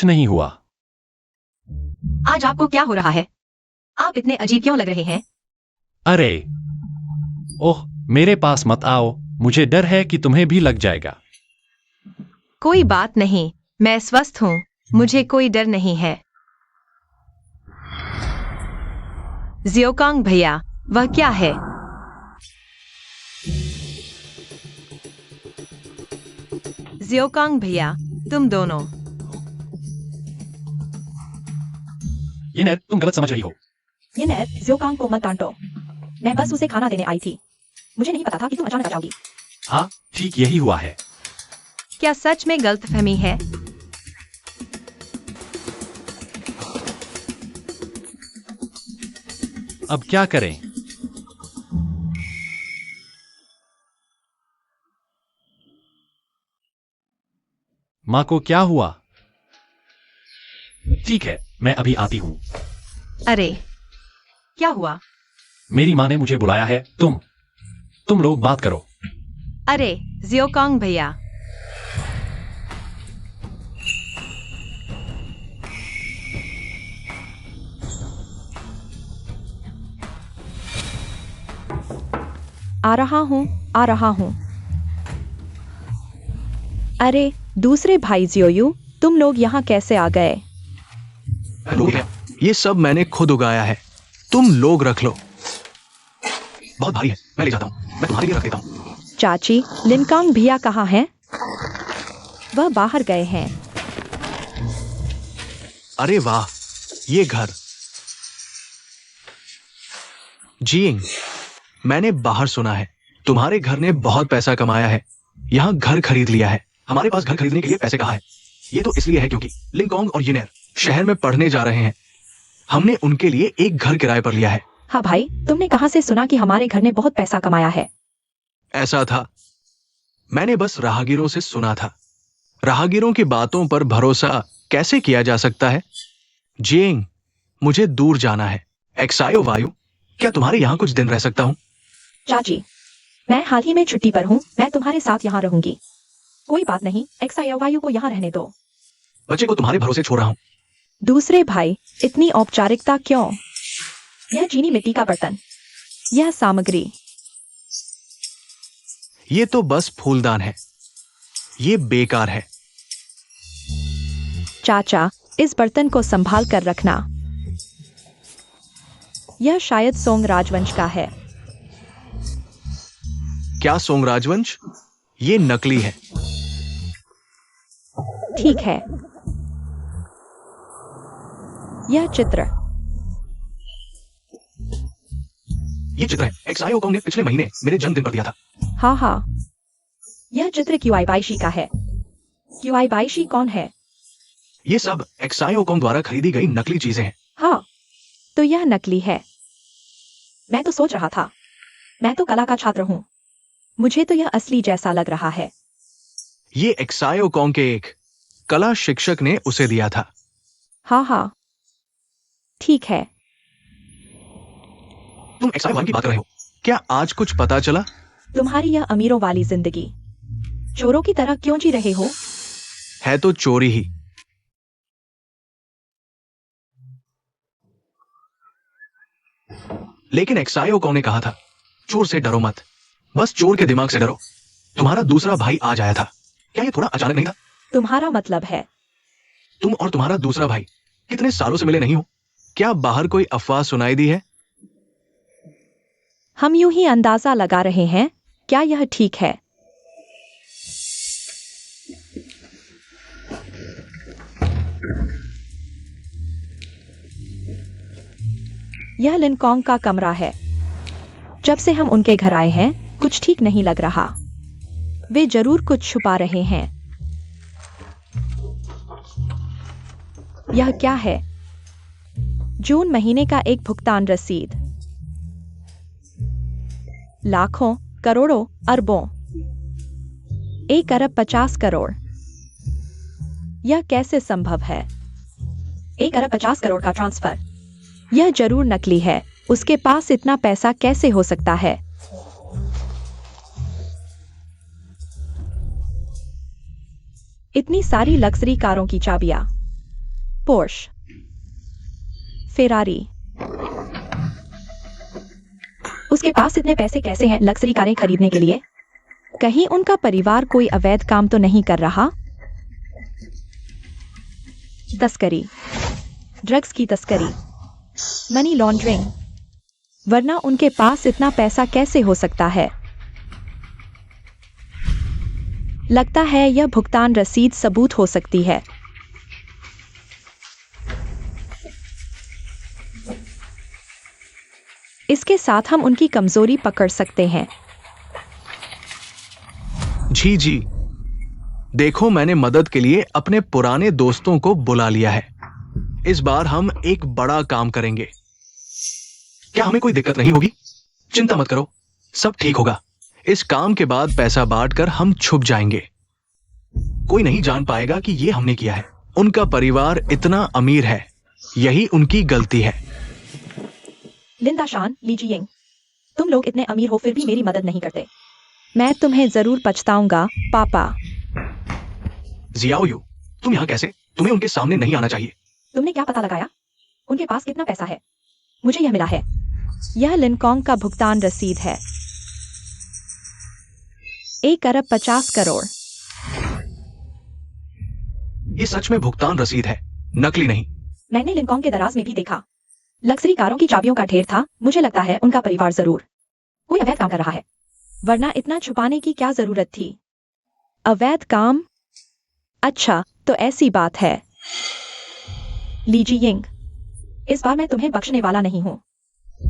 नहीं हुआ। आज आपको क्या हो रहा है? आप इतने अजीब क्यों लग रहे हैं? अरे, ओह, मेरे पास मत आओ, मुझे डर है कि तुम्हें भी लग जाएगा। कोई बात नहीं, मैं स्वस्थ हूँ, मुझे कोई डर नहीं है। जियोकांग भैया, वह क्या है? जियोकांग भैया, तुम दोनों। ये तुम गलत समझ रही हो। यिन, जियोकांग को मत डांटो। मैं बस उसे खाना देने आई थी। मुझे नहीं पता था कि तुम अचानक आ जाओगी। हाँ, ठीक यही हुआ है। क्या सच में गलतफहमी है? अब क्या करें? माँ को क्या हुआ? ठीक है, मैं अभी आती हूँ। अरे, क्या हुआ? मेरी माँ ने मुझे बुलाया है। तुम लोग बात करो। अरे, जियोकांग भैया। आ रहा हूँ। अरे, दूसरे भाई जियोयू, तुम लोग यहाँ कैसे आ गए? ये सब मैंने खुद उगाया है, तुम लोग रख लो। बहुत भारी है, मैं ले जाता हूँ, मैं तुम्हारे लिए रख देता हूँ। चाची, लिनकांग भैया कहाँ हैं? वह बाहर गए हैं। अरे वाह, ये घर। जीइंग, मैंने बाहर सुना है तुम्हारे घर ने बहुत पैसा कमाया है, यहाँ घर खरीद लिया है। हमारे पास घर खरीदने के लिए पैसे कहाँ है? ये तो इसलिए है क्योंकि लिंगकोंग और यिनेर शहर में पढ़ने जा रहे हैं। हमने उनके लिए एक घर किराए पर लिया है। हाँ भाई, तुमने कहाँ से सुना कि हमारे घर ने बहुत पैसा कमाया है? ऐसा था, मैंने बस राहगीरों से सुना था। राहगीरों की बातों पर भरोसा कैसे किया जा सकता है? जिंग, मुझे दूर जाना है। एक्सायो वायु, क्या तुम्हारे यहाँ कुछ दिन रह सकता हूँ? चाची, मैं हाल ही में छुट्टी पर हूँ, मैं तुम्हारे साथ यहाँ रहूंगी। कोई बात नहीं, एक्सायो वायु को यहाँ रहने दो। बच्चे को तुम्हारे भरोसे छोड़ रहा हूँ। दूसरे भाई, इतनी औपचारिकता क्यों? यह चीनी मिट्टी का बर्तन। यह सामग्री। ये तो बस फूलदान है, ये बेकार है। चाचा, इस बर्तन को संभाल कर रखना। यह शायद सोंग राजवंश का है। क्या सोंग राजवंश? ये नकली है। ठीक है। यह चित्र। ये चित्र है एक्सायो कॉन्ग ने पिछले महीने मेरे जन्मदिन पर दिया था। हाँ हाँ, यह चित्र क्यूआई बाइशी का है। क्यूआई बाइशी कौन है? ये सब एक्सायो कॉन्ग द्वारा खरीदी गई नकली चीजें हैं। हाँ, तो यह नकली है। मैं तो सोच रहा था, मैं तो कला का छात्र हूँ, मुझे तो यह असली जैसा लग रहा है। ये एक्सायो कॉन्ग के एक कला शिक्षक ने उसे दिया था। हाँ हाँ, ठीक है। तुम एक्सायो वन की बात कर रहे हो। क्या आज कुछ पता चला? तुम्हारी यह अमीरों वाली जिंदगी चोरों की तरह क्यों जी रहे हो? है तो चोरी ही। लेकिन एक्सायो कॉन्ग ने कहा था, चोर से डरो मत, बस चोर के दिमाग से डरो। तुम्हारा दूसरा भाई आज आया था। क्या ये थोड़ा अचानक नहीं था? तुम्हारा मतलब है तुम और तुम्हारा दूसरा भाई कितने सालों से मिले नहीं हो? क्या बाहर कोई अफवाह सुनाई दी है? हम यूं ही अंदाजा लगा रहे हैं। क्या यह ठीक है? यह लिनकॉन्ग का कमरा है। जब से हम उनके घर आए हैं, कुछ ठीक नहीं लग रहा। वे जरूर कुछ छुपा रहे हैं। यह क्या है? जून महीने का एक भुगतान रसीद। लाखों, करोड़ों, अरबों। 1 अरब 50 करोड़। यह कैसे संभव है? 1 अरब 50 करोड़ का ट्रांसफर। यह जरूर नकली है। उसके पास इतना पैसा कैसे हो सकता है? इतनी सारी लग्जरी कारों की चाबियां। Porsche, Ferrari. उसके पास इतने पैसे कैसे हैं लग्जरी कारें खरीदने के लिए? कहीं उनका परिवार कोई अवैध काम तो नहीं कर रहा? तस्करी, ड्रग्स की तस्करी, मनी लॉन्ड्रिंग। वरना उनके पास इतना पैसा कैसे हो सकता है? लगता है यह भुगतान रसीद सबूत हो सकती है। इसके साथ हम उनकी कमजोरी पकड़ सकते हैं। जी, देखो मैंने मदद के लिए अपने पुराने दोस्तों को बुला लिया है। इस बार हम एक बड़ा काम करेंगे। क्या हमें कोई दिक्कत नहीं होगी? चिंता मत करो, सब ठीक होगा। इस काम के बाद पैसा बांटकर हम छुप जाएंगे। कोई नहीं जान पाएगा कि ये हमने किया है। उनका परिवार इतना अमीर है, यही उनकी गलती है। लिंदा शान, ली जियिंग, तुम लोग इतने अमीर हो फिर भी मेरी मदद नहीं करते। मैं तुम्हें जरूर पछताऊंगा, पापा। जियाओ यू, तुम यहाँ कैसे? तुम्हें उनके सामने नहीं आना चाहिए। तुमने क्या पता लगाया उनके पास कितना पैसा है? मुझे यह मिला है। यह लिनकॉन्ग का भुगतान रसीद है। 1 अरब 50 करोड़। ये सच में भुगतान रसीद है, नकली नहीं। मैंने लिनकॉन्ग के दराज में भी देखा। लग्जरी कारों की चाबियों का ढेर था। मुझे लगता है उनका परिवार जरूर कोई अवैध काम कर रहा है, वरना इतना छुपाने की क्या जरूरत थी? अवैध काम? अच्छा, तो ऐसी बात है। ली जियिंग, इस बार मैं तुम्हें बख्शने वाला नहीं हूं।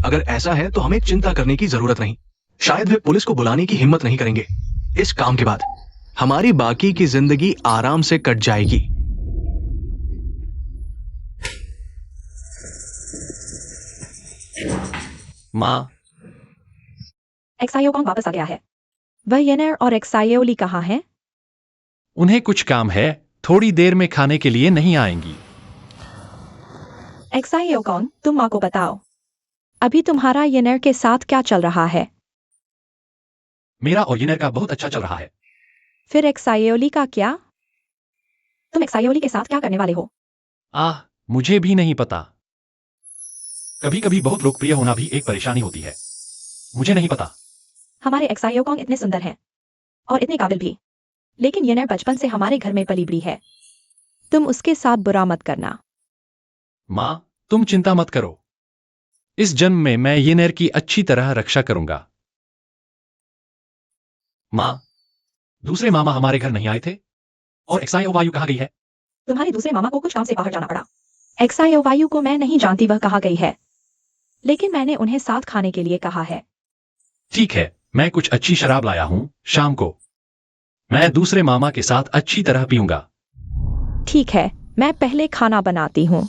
अगर ऐसा है तो हमें चिंता करने की जरूरत नहीं। शायद वे पुलिस को बुलाने की हिम्मत नहीं करेंगे। इस काम के बाद हमारी बाकी की जिंदगी आराम से कट जाएगी। माँ, एक्सायो कॉन्ग वापस आ गया है। वह येनर और एक्सायोली कहाँ हैं? उन्हें कुछ काम है, थोड़ी देर में खाने के लिए नहीं आएंगी। एक्सायो कॉन्ग, तुम माँ को बताओ, अभी तुम्हारा येनर के साथ क्या चल रहा है? मेरा और येनर का बहुत अच्छा चल रहा है। फिर एक्सायोली का क्या? तुम एक्सायोली के साथ क्या करने वाले हो? मुझे भी नहीं पता। कभी कभी बहुत लोकप्रिय होना भी एक परेशानी होती है। मुझे नहीं पता। हमारे एक्सायो कॉन्ग इतने सुंदर हैं और इतने काबिल भी, लेकिन येनर बचपन से हमारे घर में पली बड़ी है। तुम उसके साथ बुरा मत करना। माँ, तुम चिंता मत करो। इस जन्म में मैं येनेर की अच्छी तरह रक्षा करूंगा। माँ, दूसरे मामा हमारे घर नहीं आए थे और एक्सायो वायु कहाँ गई है? तुम्हारे दूसरे मामा को कुछ काम से बाहर जाना पड़ा। एक्सायो वायु को मैं नहीं जानती वह कहाँ गई है, लेकिन मैंने उन्हें साथ खाने के लिए कहा है। ठीक है, मैं कुछ अच्छी शराब लाया हूं। शाम को मैं दूसरे मामा के साथ अच्छी तरह पीऊंगा। ठीक है, मैं पहले खाना बनाती हूँ।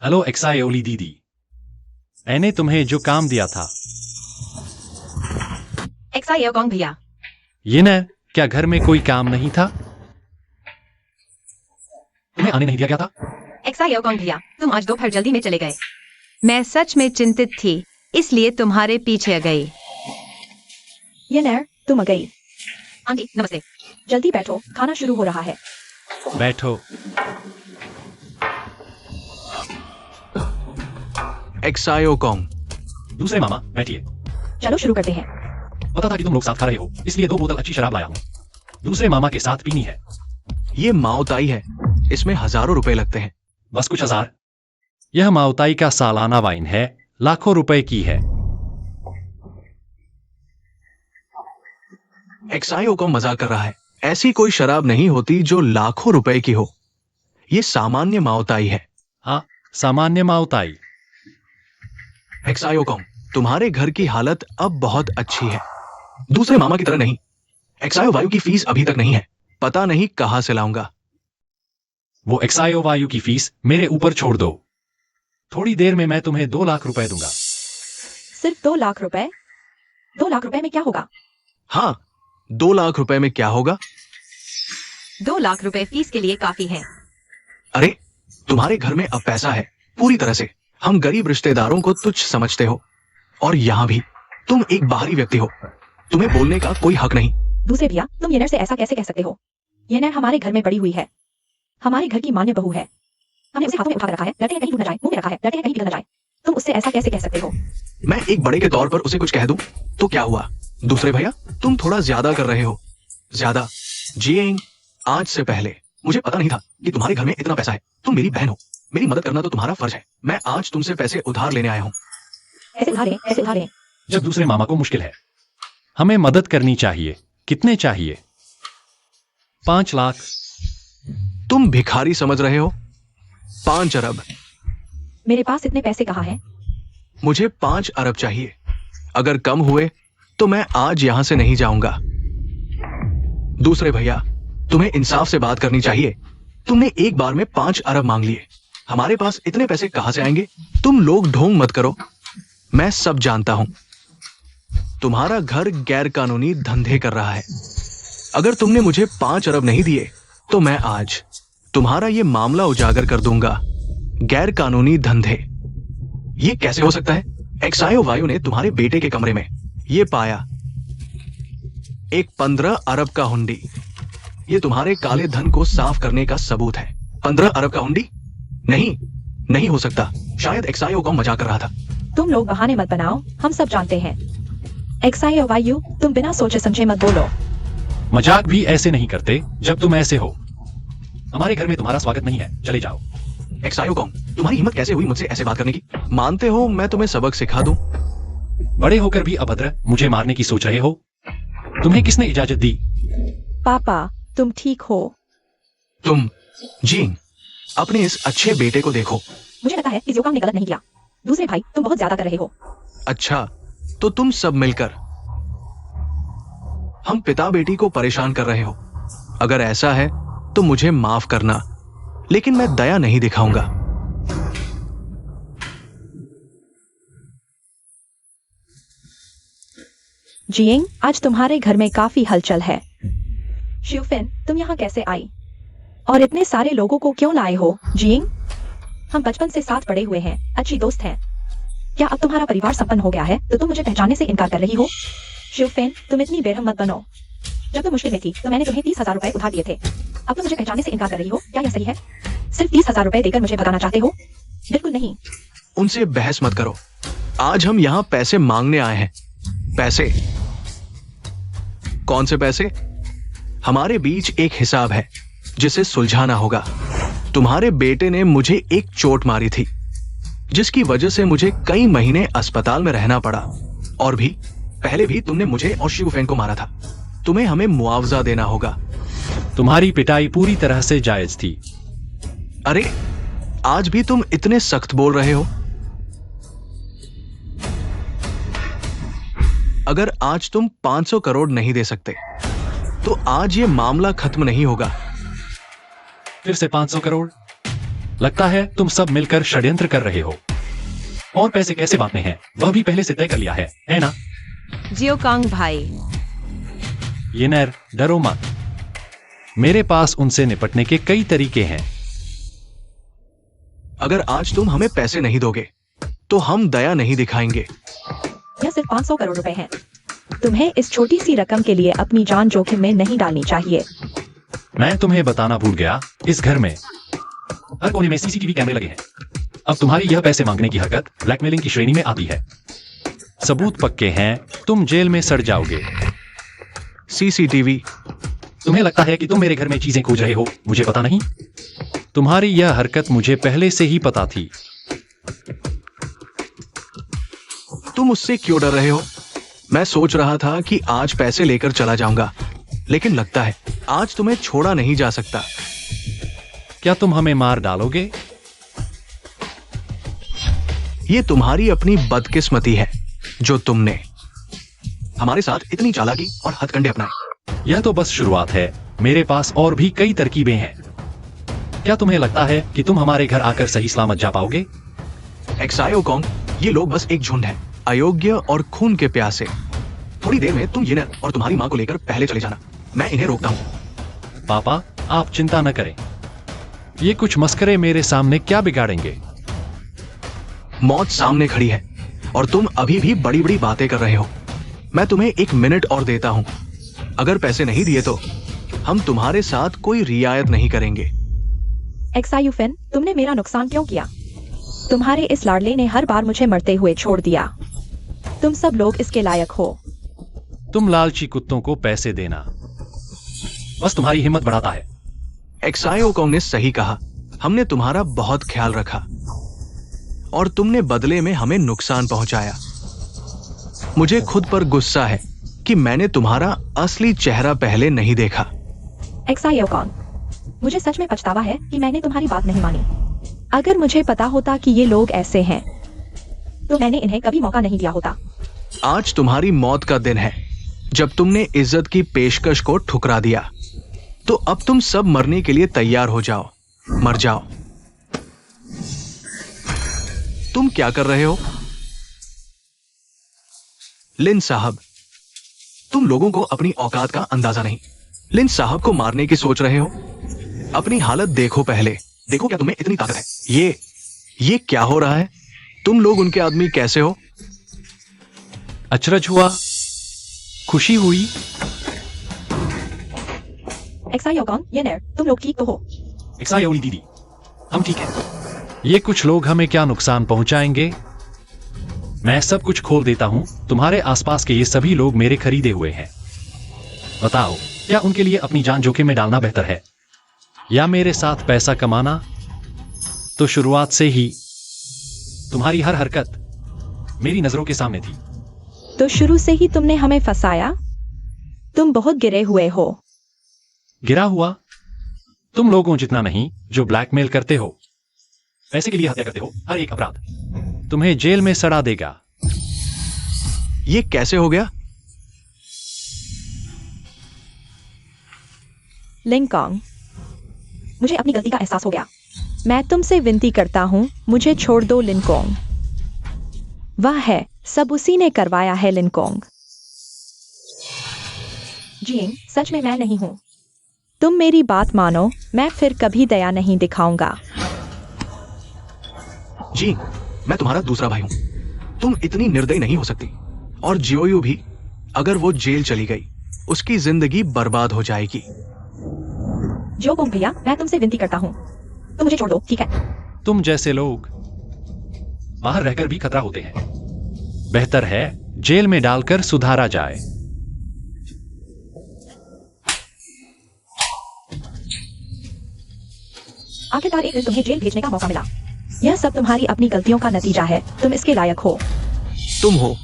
हेलो एक्सायोली दीदी, मैंने तुम्हें जो काम दिया था। एक्सायो कौन भैया? येनेर, क्या घर में कोई काम नहीं था? तुम्हें आने नहीं दिया गया था? एक्सायो कौन भैया, तुम आज दोपहर जल्दी में चले गए। मैं सच में चिंतित थी, इसलिए तुम्हारे पीछे गई। येनेर, तुम आ गई। आंटी नमस्ते। जल्दी बैठो, खाना शुरू हो रहा है। बैठो। एक्सायो कॉन्ग, दूसरे मामा बैठिए। चलो शुरू करते हैं। पता था कि तुम लोग साथ खा रहे हो, इसलिए 2 बोतल अच्छी शराब लाया हूं। दूसरे मामा के साथ पीनी है। ये माओताई है, इसमें हजारों रुपए लगते हैं। बस कुछ हजार। यह माओताई का सालाना वाइन है, लाखों रुपए की है। एक्सायो को मजाक कर रहा है। ऐसी कोई शराब नहीं होती जो लाखों रुपए की हो। ये सामान्य माओताई है। हाँ, सामान्य माओताई। एक्सायो कॉन्ग, तुम्हारे घर की हालत अब बहुत अच्छी है, दूसरे मामा की तरह नहीं। एक्सायो वायु की फीस अभी तक नहीं है, पता नहीं कहां से लाऊंगा। वो एक्सायो वायु की फीस मेरे ऊपर छोड़ दो। थोड़ी देर में मैं तुम्हें 2 लाख रुपए दूंगा। सिर्फ 2 लाख रुपए? 2 लाख रुपए में क्या होगा? हाँ, 2 लाख रुपए में क्या होगा? 2 लाख रुपए फीस के लिए काफी है। अरे, तुम्हारे घर में अब पैसा है, पूरी तरह से। हम गरीब रिश्तेदारों को तुच्छ समझते हो, और यहां भी तुम एक बाहरी व्यक्ति हो, तुम्हें बोलने का कोई हक नहीं। दूसरे भैया, तुम येनेर से ऐसा कैसे कह सकते हो? येनेर हमारे घर में बड़ी हुई है, हमारे घर की मान्य बहू है। हमने उसे हाथों में उठा कर रखा है, डरते हैं कहीं टूट न जाए, मुंह में रखा है, डरते हैं कहीं पिघल न जाए। तुम उससे ऐसा कैसे कह सकते हो? मैं एक बड़े के तौर पर उसे कुछ कह दूं तो क्या हुआ? दूसरे भैया, तुम थोड़ा ज्यादा कर रहे हो। ज्यादा। जिएंग, आज से पहले मुझे पता नहीं था कि तुम्हारे घर में इतना पैसा है। तुम मेरी बहन हो, मेरी मदद करना तो तुम्हारा फर्ज है। मैं आज तुमसे पैसे उधार लेने आया हूँ। ऐसे उधार लें, ऐसे उधार लें। जब दूसरे मामा को मुश्किल है, हमें मदद करनी चाहिए। कितने चाहिए? 5 लाख। तुम भिखारी समझ रहे हो? 5 अरब। मेरे पास इतने पैसे कहाँ हैं? मुझे 5 अरब चाहिए। अगर कम हुए तो मैं आज यहां से नहीं जाऊंगा। दूसरे भैया, तुम्हें इंसाफ से बात करनी चाहिए। तुमने एक बार में 5 अरब मांग लिए। हमारे पास इतने पैसे कहां से आएंगे? तुम लोग ढोंग मत करो, मैं सब जानता हूं। तुम्हारा घर गैर कानूनी धंधे कर रहा है। अगर तुमने मुझे 5 अरब नहीं दिए तो मैं आज तुम्हारा ये मामला उजागर कर दूंगा। गैर कानूनी धंधे, ये कैसे हो सकता है? एक्सायो वायु ने तुम्हारे बेटे के कमरे में ये पाया, एक 15 अरब का हुंडी। ये तुम्हारे काले धन को साफ करने का सबूत है। 15 अरब का हुंडी? नहीं, नहीं हो सकता। शायद एक्सायो को मजाक कर रहा था। तुम लोग बहाने मत बनाओ, हम सब जानते हैं। एक्सायो वायु, तुम बिना सोचे समझे मत बोलो। मजाक भी ऐसे नहीं करते जब तुम ऐसे हो। हमारे घर में तुम्हारा स्वागत नहीं है, चले जाओ। एक्सायो कॉन्ग, तुम्हारी हिम्मत कैसे हुई मुझसे ऐसे बात करने की? मानते हो मैं तुम्हें सबक सिखा दूं? बड़े होकर भी अभद्र मुझे मारने की सोच रहे हो? तुम्हें किसने इजाजत दी? पापा, तुम ठीक हो? तुम जीन, अपने इस अच्छे बेटे को देखो। मुझे लगता है कि ज़ियोकांग ने गलत नहीं किया। दूसरे भाई, तुम बहुत ज्यादा कर रहे हो। अच्छा, तो तुम सब मिलकर हम पिता बेटी को परेशान कर रहे हो। अगर ऐसा है तो मुझे माफ करना, लेकिन मैं दया नहीं दिखाऊंगा। जियेंग, आज तुम्हारे घर में काफी हलचल है। शिवफेन, तुम यहाँ कैसे आई? और इतने सारे लोगों को क्यों लाए हो? जियेंग, हम बचपन से साथ पढ़े हुए हैं, अच्छी दोस्त हैं। क्या अब तुम्हारा परिवार संपन्न हो गया है तो तुम मुझे पहचानने से इनकार कर रही हो? शिवफेन, तुम इतनी बेरहम मत बनो। जब तुम मुश्किल में थी तो मैंने तुम्हें 30,000 रुपए उधार दिए थे। अब तुम मुझे पहचानने से इनकार कर रही हो, क्या यह सही है? सिर्फ 30,000 रुपए देकर मुझे भगाना चाहते हो? बिल्कुल नहीं। उनसे बहस मत करो। आज हम यहाँ पैसे मांगने आए हैं। पैसे। कौन से पैसे? हमारे बीच एक हिसाब है जिसे सुलझाना होगा। तुम्हारे बेटे ने मुझे एक चोट मारी थी जिसकी वजह से मुझे कई महीने अस्पताल में रहना पड़ा, और भी पहले भी तुमने मुझे और शिवफेन को मारा था। तुम्हें हमें मुआवजा देना होगा। तुम्हारी पिटाई पूरी तरह से जायज थी। अरे आज भी तुम इतने सख्त बोल रहे हो। अगर आज तुम 500 करोड़ नहीं दे सकते तो आज ये मामला खत्म नहीं होगा। फिर से 500 करोड़? लगता है तुम सब मिलकर षड्यंत्र कर रहे हो। और पैसे कैसे बांटने हैं वह भी पहले से तय कर लिया है ना? जियोकांग भाई, येनेर, डरो मत। मेरे पास उनसे निपटने के कई तरीके हैं। अगर आज तुम हमें पैसे नहीं दोगे तो हम दया नहीं दिखाएंगे। यह सिर्फ 500 करोड़ रुपए हैं। तुम्हें इस छोटी सी रकम के लिए अपनी जान जोखिम में नहीं डालनी चाहिए। मैं तुम्हें बताना भूल गया, इस घर में हर कोने में सीसीटीवी कैमरे लगे हैं। अब तुम्हारी यह पैसे मांगने की हरकत ब्लैकमेलिंग की श्रेणी में आती है। सबूत पक्के हैं, तुम जेल में सड़ जाओगे। सीसीटीवी? तुम्हें लगता है कि तुम मेरे घर में चीजें खोज रहे हो, मुझे पता नहीं? तुम्हारी यह हरकत मुझे पहले से ही पता थी। तुम उससे क्यों डर रहे हो? मैं सोच रहा था कि आज पैसे लेकर चला जाऊंगा, लेकिन लगता है आज तुम्हें छोड़ा नहीं जा सकता। क्या तुम हमें मार डालोगे? ये तुम्हारी अपनी बदकिस्मती है जो तुमने हमारे साथ इतनी चालाकी और हथकंडे अपनाए। यह तो बस शुरुआत है, मेरे पास और भी कई तरकीबें हैं। क्या तुम्हें लगता है कि तुम हमारे घर आकर सही सलामत जा पाओगे? एक्सायो कॉन्ग, ये लोग बस एक झुंड है, अयोग्य और खून के प्यासे। थोड़ी देर में तुम येनेर और तुम्हारी मां को लेकर पहले चले जाना, मैं इन्हें रोकता हूं। पापा, आप चिंता न करें। ये कुछ मस्करे मेरे सामने क्या बिगाड़ेंगे? मौत सामने खड़ी है और तुम अभी भी बड़ी बड़ी बातें कर रहे हो। मैं तुम्हें 1 मिनट और देता हूं। अगर पैसे नहीं दिए तो हम तुम्हारे साथ कोई रियायत नहीं करेंगे। एक्सायुफेन, तुमने मेरा नुकसान क्यों किया? तुम्हारे इस लाडले ने हर बार मुझे मरते हुए छोड़ दिया। तुम सब लोग इसके लायक हो। तुम लालची कुत्तों को पैसे देना बस तुम्हारी हिम्मत बढ़ाता है। एक्सायो कॉन्ग ने सही कहा, हमने तुम्हारा बहुत ख्याल रखा और तुमने बदले में हमें नुकसान पहुंचाया। मुझे खुद पर गुस्सा है कि मैंने तुम्हारा असली चेहरा पहले नहीं देखा। एक्सायोकॉन, मुझे सच में पछतावा है कि मैंने तुम्हारी बात नहीं मानी। अगर मुझे पता होता कि ये लोग ऐसे हैं तो मैंने इन्हें कभी मौका नहीं दिया होता। आज तुम्हारी मौत का दिन है। जब तुमने इज्जत की पेशकश को ठुकरा दिया तो अब तुम सब मरने के लिए तैयार हो जाओ। मर जाओ। तुम क्या कर रहे हो? लिन साहब, तुम लोगों को अपनी औकात का अंदाजा नहीं। लिन साहब को मारने की सोच रहे हो? अपनी हालत देखो पहले। देखो क्या तुम्हें इतनी ताकत है? ये क्या हो रहा है? तुम लोग उनके आदमी कैसे हो? अचरज हुआ, खुशी हुई। एक्सायोकॉन, येनेर, तुम लोग ठीक तो हो? एक्सायोली दीदी, हम ठीक हैं। ये कुछ लोग हमें क्या नुकसान पहुंचाएंगे? मैं सब कुछ खोल देता हूं। तुम्हारे आसपास के ये सभी लोग मेरे खरीदे हुए हैं। बताओ, क्या उनके लिए अपनी जान जोखिम में डालना बेहतर है या मेरे साथ पैसा कमाना? तो शुरुआत से ही तुम्हारी हर हरकत मेरी नजरों के सामने थी। तो शुरू से ही तुमने हमें फंसाया। तुम बहुत गिरे हुए हो। गिरा हुआ? तुम लोगों जितना नहीं जो ब्लैकमेल करते हो, पैसे के लिए हत्या करते हो। हर एक अपराध तुम्हें जेल में सड़ा देगा। ये कैसे हो गया? लिंकॉन्ग, मुझे अपनी गलती का एहसास हो गया। मैं तुमसे विनती करता हूं, मुझे छोड़ दो लिंकॉन्ग। वह है, सब उसी ने करवाया है लिंकॉन्ग। जीन, सच में मैं नहीं हूं। तुम मेरी बात मानो, मैं फिर कभी दया नहीं दिखाऊंगा। जी, मैं तुम्हारा दूसरा भाई हूं। तुम इतनी निर्दयी नहीं हो सकती। और जियोयू भी, अगर वो जेल चली गई उसकी जिंदगी बर्बाद हो जाएगी। जियोकोंग भैया, मैं तुमसे विनती करता हूं, तुम मुझे छोड़ दो, ठीक है? तुम जैसे लोग बाहर रहकर भी खतरा होते हैं। बेहतर है जेल में डालकर सुधारा जाए। आखिरकार एक दिन तुम्हें जेल भेजने का मौका मिला। यह सब तुम्हारी अपनी गलतियों का नतीजा है। तुम इसके लायक हो। तुम हो।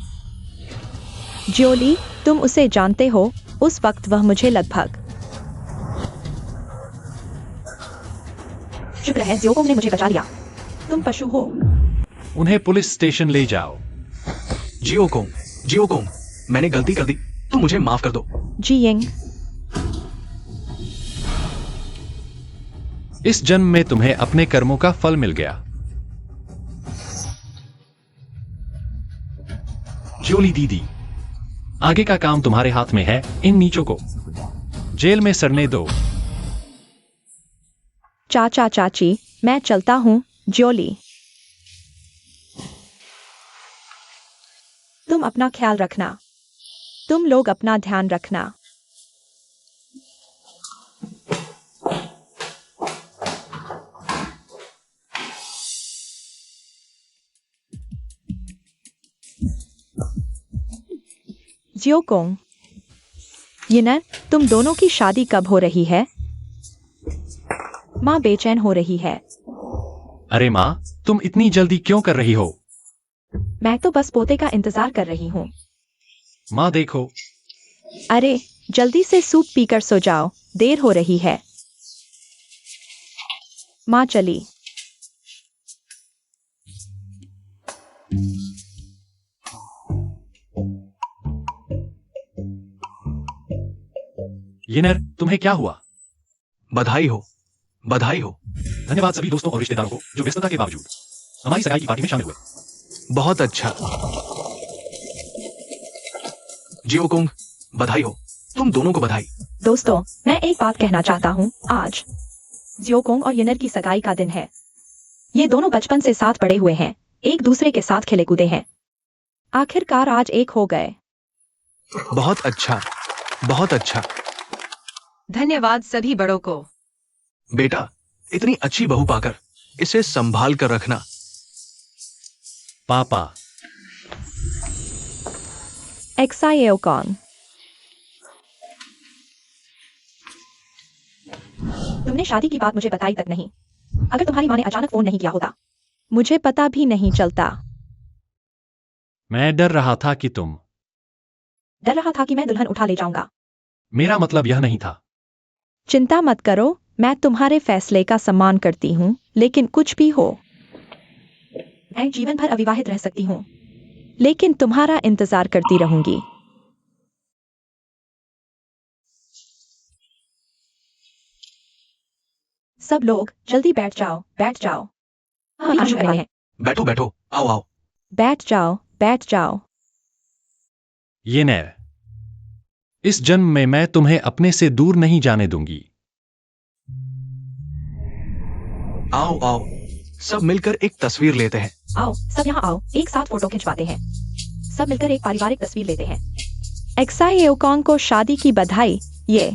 ज्योली, तुम उसे जानते हो। उस वक्त वह मुझे लगभग। शुक्र है जियोकोंग ने मुझे बचा लिया। तुम पशु हो। उन्हें पुलिस स्टेशन ले जाओ। जियोकोंग, मैंने गलती कर दी, तुम मुझे माफ कर दो। जियिंग, इस जन्म में तुम्हें अपने कर्मों का फल मिल गया। ज्योली दीदी, आगे का काम तुम्हारे हाथ में है। इन नीचों को जेल में सड़ने दो। चाचा चाची, मैं चलता हूँ। ज्योली, तुम अपना ख्याल रखना। तुम लोग अपना ध्यान रखना। जियोकोंग, यिनर, तुम दोनों की शादी कब हो रही है? माँ बेचैन हो रही है। अरे माँ, तुम इतनी जल्दी क्यों कर रही हो? मैं तो बस पोते का इंतजार कर रही हूँ। माँ देखो। अरे, जल्दी से सूप पीकर सो जाओ, देर हो रही है। माँ चली। यिनर, तुम्हें क्या हुआ? बधाई हो, बधाई हो। धन्यवाद सभी दोस्तों और रिश्तेदारों को जो व्यस्तता के बावजूद हमारी सगाई की पार्टी में शामिल हुए। बहुत अच्छा। जियोकोंग, बधाई हो। तुम दोनों को बधाई। दोस्तों, मैं एक बात कहना चाहता हूँ। आज जियोकोंग और यिनर की सगाई का दिन है। ये दोनों बचपन से साथ बड़े हुए हैं, एक दूसरे के साथ खेले कूदे हैं। आखिरकार आज एक हो गए। बहुत अच्छा, बहुत अच्छा। धन्यवाद सभी बड़ों को। बेटा, इतनी अच्छी बहू पाकर इसे संभाल कर रखना। पापा, एक्सायोकोंग, तुमने शादी की बात मुझे बताई तक नहीं। अगर तुम्हारी माँ ने अचानक फोन नहीं किया होता, मुझे पता भी नहीं चलता। मैं डर रहा था कि तुम। डर रहा था कि मैं दुल्हन उठा ले जाऊंगा। मेरा मतलब यह नहीं था। चिंता मत करो, मैं तुम्हारे फैसले का सम्मान करती हूँ, लेकिन कुछ भी हो, मैं जीवन भर अविवाहित रह सकती हूँ, लेकिन तुम्हारा इंतजार करती रहूंगी। सब लोग जल्दी बैठ जाओ, बैठ जाओ। हाँ, शुरू करने वाले हैं। बैठो बैठो, आओ आओ। बैठ जाओ, बैठ जाओ। यिनर, इस जन्म में मैं तुम्हें अपने से दूर नहीं जाने दूंगी। आओ आओ, सब मिलकर एक तस्वीर लेते हैं। आओ, सब यहाँ आओ, एक साथ फोटो खिंचवाते हैं। सब मिलकर एक पारिवारिक तस्वीर लेते हैं। एक्सायोकोंग को शादी की बधाई। ये